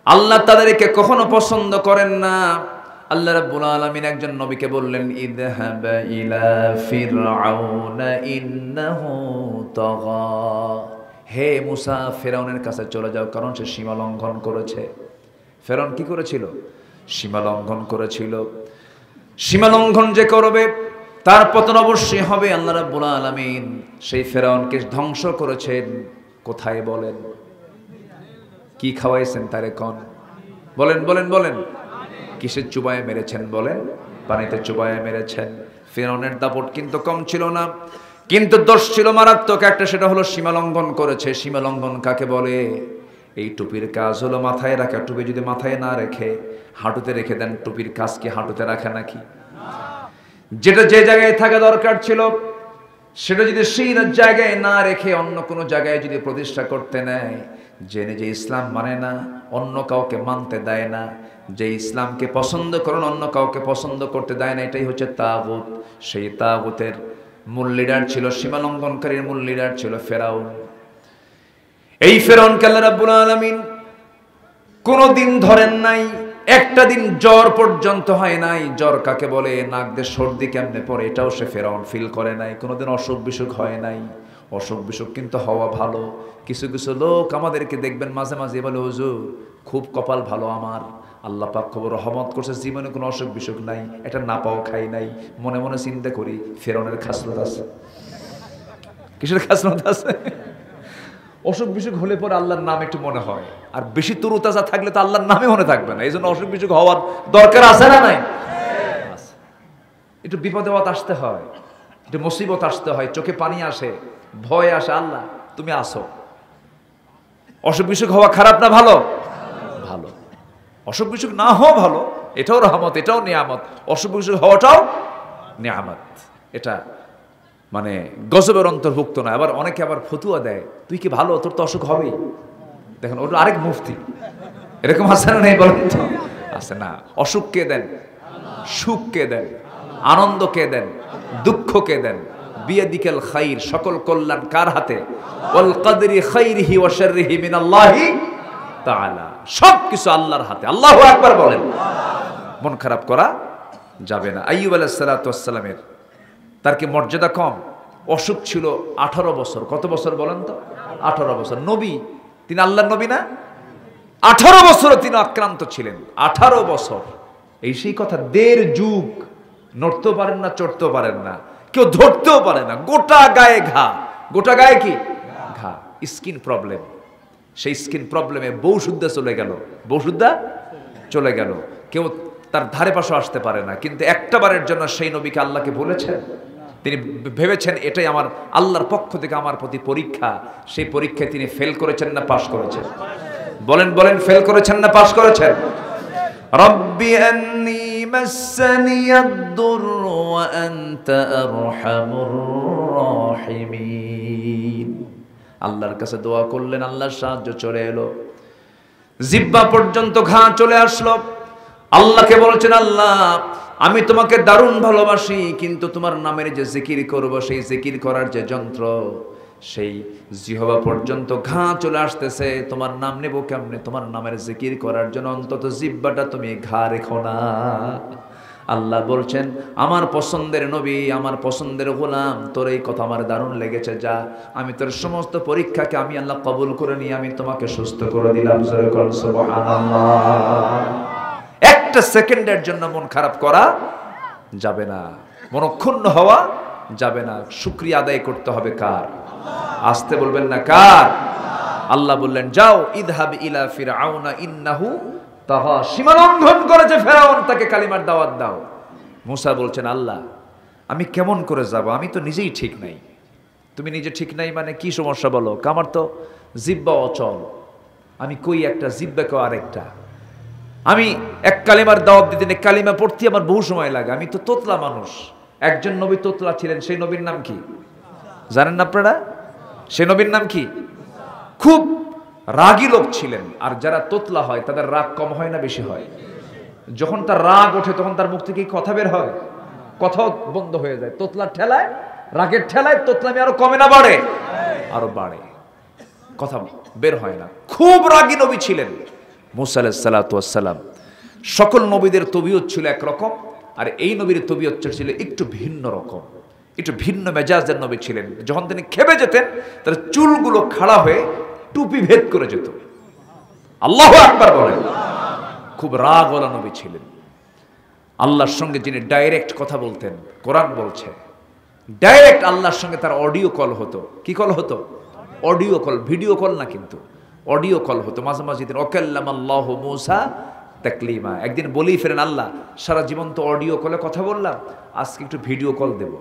আল্লাহ তাদেরকে কখনো পছন্দ করেন না। আল্লাহ রাব্বুল আলামিন একজন নবীকে বললেন, ইযহাব ইলা ফিরআউনা ইন্নাহু তাগা। হে মুসা, ফেরাউনের কাছে চলে যাও, কারণ সে সীমা লঙ্ঘন করেছে। ফেরাউন কি করেছিল? সীমা লঙ্ঘন করেছিল। সীমা লঙ্ঘন যে করবে তার পতন অবশ্যই হবে। আল্লাহ রাব্বুল আলামিন সেই ফেরাউনকে ধ্বংস করেছেন। কোথায় বলেন? কি খাওয়াইছেন তারে? কন বলেন, বলেন, বলেন। কিসের চুবায়ে মেরেছেন? বলেন। পানিতে চুবায়ে মেরেছেন। ফেরাউনের দাপট কিন্তু কম ছিল না, কিন্তু দোষ ছিল মারাত্মক একটা, সেটা হলো সীমা লঙ্ঘন করেছে। সীমা লঙ্ঘন কাকে বলে? এই টুপির কাজ হলো মাথায় রাখা। টুপি যদি মাথায় না রেখে হাঁটুতে রেখে দেন, টুপির কাজ কি হাঁটুতে রাখা নাকি? যেটা যে জায়গায় থাকা দরকার ছিল সেটা যদি সেই জায়গায় না রেখে অন্য কোনো জায়গায় যদি প্রতিষ্ঠা করতে নেয়, যে নিজে ইসলাম মানে না, অন্য কাউকে মানতে দেয় না, যে ইসলামকে পছন্দ করেন অন্য কাউকে পছন্দ করতে দেয় না, এটাই হচ্ছে তাগুত। সেই তাগুতের মূল লিডার ছিল, সীমা লঙ্ঘনকারীর মূল লিডার ছিল ফেরাউন। এই ফেরাউনকে আল্লাহ রাব্বুল আলামিন কোনদিন ধরেন নাই, একটা দিন জ্বর পর্যন্ত হয় নাই। জ্বর কাকে বলে? নাক দিয়ে সর্দি কেমনে পড়ে এটাও সে ফেরাউন ফিল করে নাই। কোনোদিন অসুখ বিসুখ হয় নাই। অসুখ বিসুখ কিন্তু হওয়া ভালো। কিছু কিছু লোক আমাদেরকে দেখবেন মাঝে মাঝে বলে, হুজুর খুব কপাল ভালো আমার, আল্লাহ পাক খবর রহমত করছে, জীবনে কোনো অসুখ বিসুখ নাই, এটা না পাও খাই নাই। মনে মনে চিন্তা করি, ফেরাউনের খাসলত আছে। কিসের খাসলত আছে? অসুখ বিসুখ হলে পরে আল্লাহর নাম একটু মনে হয়, আর বেশি তরুতাজা থাকলে তো আল্লাহর নামে মনে থাকবে না। এই জন্য অসুখ বিসুখ হওয়ার দরকার আছে না নাই? একটু বিপদে আসতে হয়, একটু মুসিবত আসতে হয়, চোখে পানি আসে, ভয় আসে, আল্লাহ তুমি আসো। অসুখ বিসুখ হওয়া খারাপ না ভালো? ভালো। অসুখ বিসুখ না হওয়া ভালো, এটাও রহমত, এটাও নিয়ামত। অসুখ বিসুখ হওয়াটাও নিয়ামত। এটা মানে গজবের অন্তর্ভুক্ত না। আবার অনেকে আবার ফতুয়া দেয়, তুই কি ভালো, তোর তো অসুখ হবেই। দেখেন ওটা আরেক মুফতি, এরকম আছে না? নেই বলেন তো? আছে না? অসুখ কে দেন? সুখ কে দেন? আনন্দ কে দেন? দুঃখ কে দেন? বিয়াদিকাল খাইর, সকল কল্যাণ কার হাতে? ওয়াল কদরি খাইরিহি ওয়া শাররিহি মিনাল্লাহি তাআলা, সবকিছু আল্লাহর হাতে। আল্লাহু আকবার বলেন। মন খারাপ করা যাবে না। আইয়ুব আলাইহিস সালাতু ওয়াস সালামের তার কি মর্যাদা কম? অসুখ ছিল 18 বছর। কত বছর বলেন তো? 18 বছর। নবী, তিনি আল্লাহর নবী না? 18 বছর তিনি আক্রান্ত ছিলেন। 18 বছর। এই সেই কথা, 1.5 যুগ নড়তেও পারেন না, চড়তেও পারেন না, কেউ ধরতেও পারে না, গোটা গায়ে ঘা। গোটা গায়ে কি ঘা? Skin problem. সেই স্কিন প্রবলেমে বউসুদ্ধা চলে গেল। বউসুদ্ধা চলে গেল, কেউ তার ধারে পাশে আসতে পারে না। কিন্তু একটা বারের জন্য সেই নবীকে আল্লাহকে বলেছেন, তিনি ভেবেছেন এটাই আমার আল্লাহর পক্ষ থেকে আমার প্রতি পরীক্ষা। সেই পরীক্ষায় তিনি ফেল করেছেন না পাশ করেছেন? বলেন বলেন, ফেল করেছেন না পাশ করেছেন? রব্বি আন্নী মাসসানিয়াদ-দুররু ওয়া আনতা আরহামুর রাহিমিন। আল্লাহর কাছে দোয়া করলেন, আল্লাহর সাহায্য চলে এলো, জিহ্বা পর্যন্ত ঘা চলে আসলো। আল্লাহকে বলছেন, আল্লাহ আমি তোমাকে দারুণ ভালোবাসি, কিন্তু তোমার নামের যে জিকির করব, সেই জিকির করার যে যন্ত্র, সেই জিহ্বা পর্যন্ত ঘা চলে আসতেছে। তোমার নাম নেব কেমনে? তোমার নামের জিকির করার জন্য অন্তত জিহ্বাটা তুমি ঘা রেখো না। আল্লাহ বলছেন, আমার পছন্দের নবী, আমার পছন্দের গোলাম, তোর এই কথা আমার দারুণ লেগেছে, যা আমি তোর সমস্ত পরীক্ষাকে আমি আল্লাহ কবুল করে নিয়ে আমি তোমাকে সুস্থ করে দিলাম। সুবহানাল্লাহ। একটা সেকেন্ডের জন্য মন খারাপ করা যাবে না, মনক্ষুণ্ণ হওয়া যাবে না। শুকরিয়া আদায় করতে হবে কার? আসতে বলবেন না, কার? আল্লাহ বললেন, যাও ইযহাব ইলা ফিরআউনা ইন্নাহু তাগা। সীমা লঙ্ঘন করেছে ফেরাউন, তাকে কালিমার দাওয়াত দাও। মুসা বলছেন, আল্লাহ আমি কেমন করে যাব? আমি তো নিজেই ঠিক নাই। তুমি নিজে ঠিক নাই মানে কি সমস্যা বলো? আমার তো জিহ্বা অচল, আমি কই একটা জিহ্বা কো আরেকটা। আমি এক কালিমার দাওয়াত দিতে নেই, কালিমা পড়তে আমার বহু সময় লাগে। আমি তো তোতলা মানুষ। একজন নবী তোতলা ছিলেন, সেই নবীর নাম কি জানেন না আপনারা? সেই নবীর নাম কি? খুব রাগী লোক ছিলেন। আর যারা তোতলা হয় তাদের রাগ কম হয় না বেশি হয়? যখন তার রাগ ওঠে তখন তার মুখ থেকে কথা বের হয়? কথাও বন্ধ হয়ে যায়। তোতলার ঠেলায়, রাগের ঠেলায় তোতলামি আরো কমে না বাড়ে? আরো বাড়ে, কথা বের হয় না। খুব রাগী নবী ছিলেন মুসা আলাইহিস সালাতু ওয়াস সালাম। সকল নবীদের তবিয়ত ছিল একরকম, আর এই নবীর তবিয়ত ছিল একটু ভিন্ন রকম, একটু ভিন্ন মেজাজের নবী ছিলেন। যখন তিনি খেপে যেতেন তার চুলগুলো খাড়া হয়ে টুপি ভেদ করে যেত। আল্লাহু আকবার বলেন। খুব রাগওয়ালা নবী ছিলেন। আল্লাহর সঙ্গে যিনি ডাইরেক্ট কথা বলতেন, কোরআন বলছে ডাইরেক্ট আল্লাহর সঙ্গে তার অডিও কল হতো। কি কল হতো? অডিও কল, ভিডিও কল না, কিন্তু অডিও কল হতো। মাঝে মাঝে দিন ওয়াকাল্লামাল্লাহু মূসা তাকলিমা। একদিন বলেই ফেরেন, আল্লাহ সারা জীবন তো অডিও কলে কথা বললাম, আজকে একটু ভিডিও কল দেব।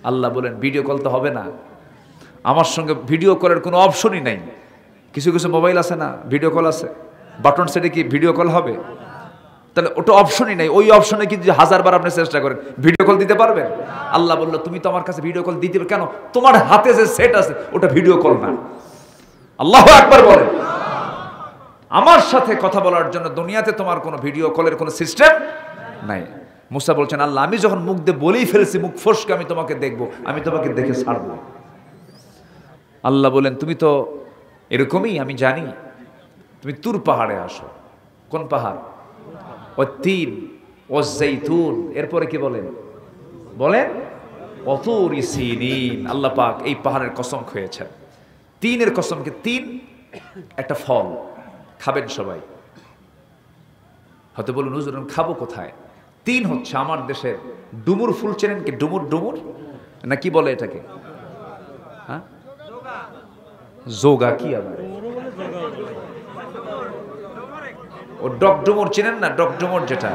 আল্লাহ বলেন, ভিডিও কল তো হবে না, আমার সঙ্গে ভিডিও কলের কোনো অপশনই নাই। কিছু কিছু মোবাইল আছে না, ভিডিও কল আছে, বাটন সেটে কি ভিডিও কল হবে? তাহলে ওটা অপশনই নাই। ওই অপশনে কি 1000 বার আপনি চেষ্টা করেন, ভিডিও কল দিতে পারবেন? আল্লাহ বললো, তুমি তো আমার কাছে ভিডিও কল দিতে কেন? তোমার হাতে যে সেট আছে ওটা ভিডিও কল না। আল্লাহু আকবার বলেন। আমার সাথে কথা বলার জন্য দুনিয়াতে তোমার কোনো ভিডিও কলের কোনো সিস্টেম নাই। মুসা বলছেন, আল্লাহ আমি যখন মুখ দিয়ে বলেই ফেলছি, মুখ ফসকে আমি তোমাকে দেখবো, আমি তোমাকে দেখে ছাড়বো। আল্লাহ বলেন, তুমি তো এরকমই, আমি জানি। তুমি তুর পাহাড়ে আসো। কোন পাহাড়? ওয়াত-তিন ওয়াজ-জাইতুন। এরপরে কি বলেন? বলেন ওয়াতুরি সিনিন। আল্লাহ পাক এই পাহাড়ের কসম খেয়েছেন। তিনের কসম কি? তিন একটা ফল, খাবেন সবাই। হয়তো বলুন, হুজুর খাবো কোথায়? তিন হচ্ছে আমার দেশের ডুমুর ফুল, চেনেন কি? ডুমুর, ডুমুর না কি বলে এটাকে? হ্যাঁ, যোগা কি আবার? ও ডকডুমুর চেনেন না? ডকডুমুর যেটা,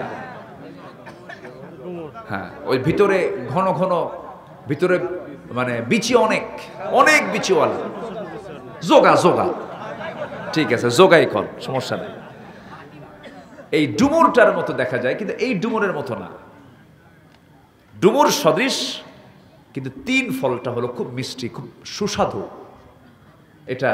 হ্যাঁ, ওই ভিতরে ঘন ঘন, ভিতরে মানে বিচি অনেক অনেক বিচিওয়ালা। যোগা, যোগা, ঠিক আছে, যোগাই কল, সমস্যা নেই। এই ডুমুরটার মতো দেখা যায়, কিন্তু এই ডুমুরের মতো না। ডুমুর সদৃশ, কিন্তু তিন ফলটা হলো খুব মিষ্টি, খুব সুস্বাদু। এটা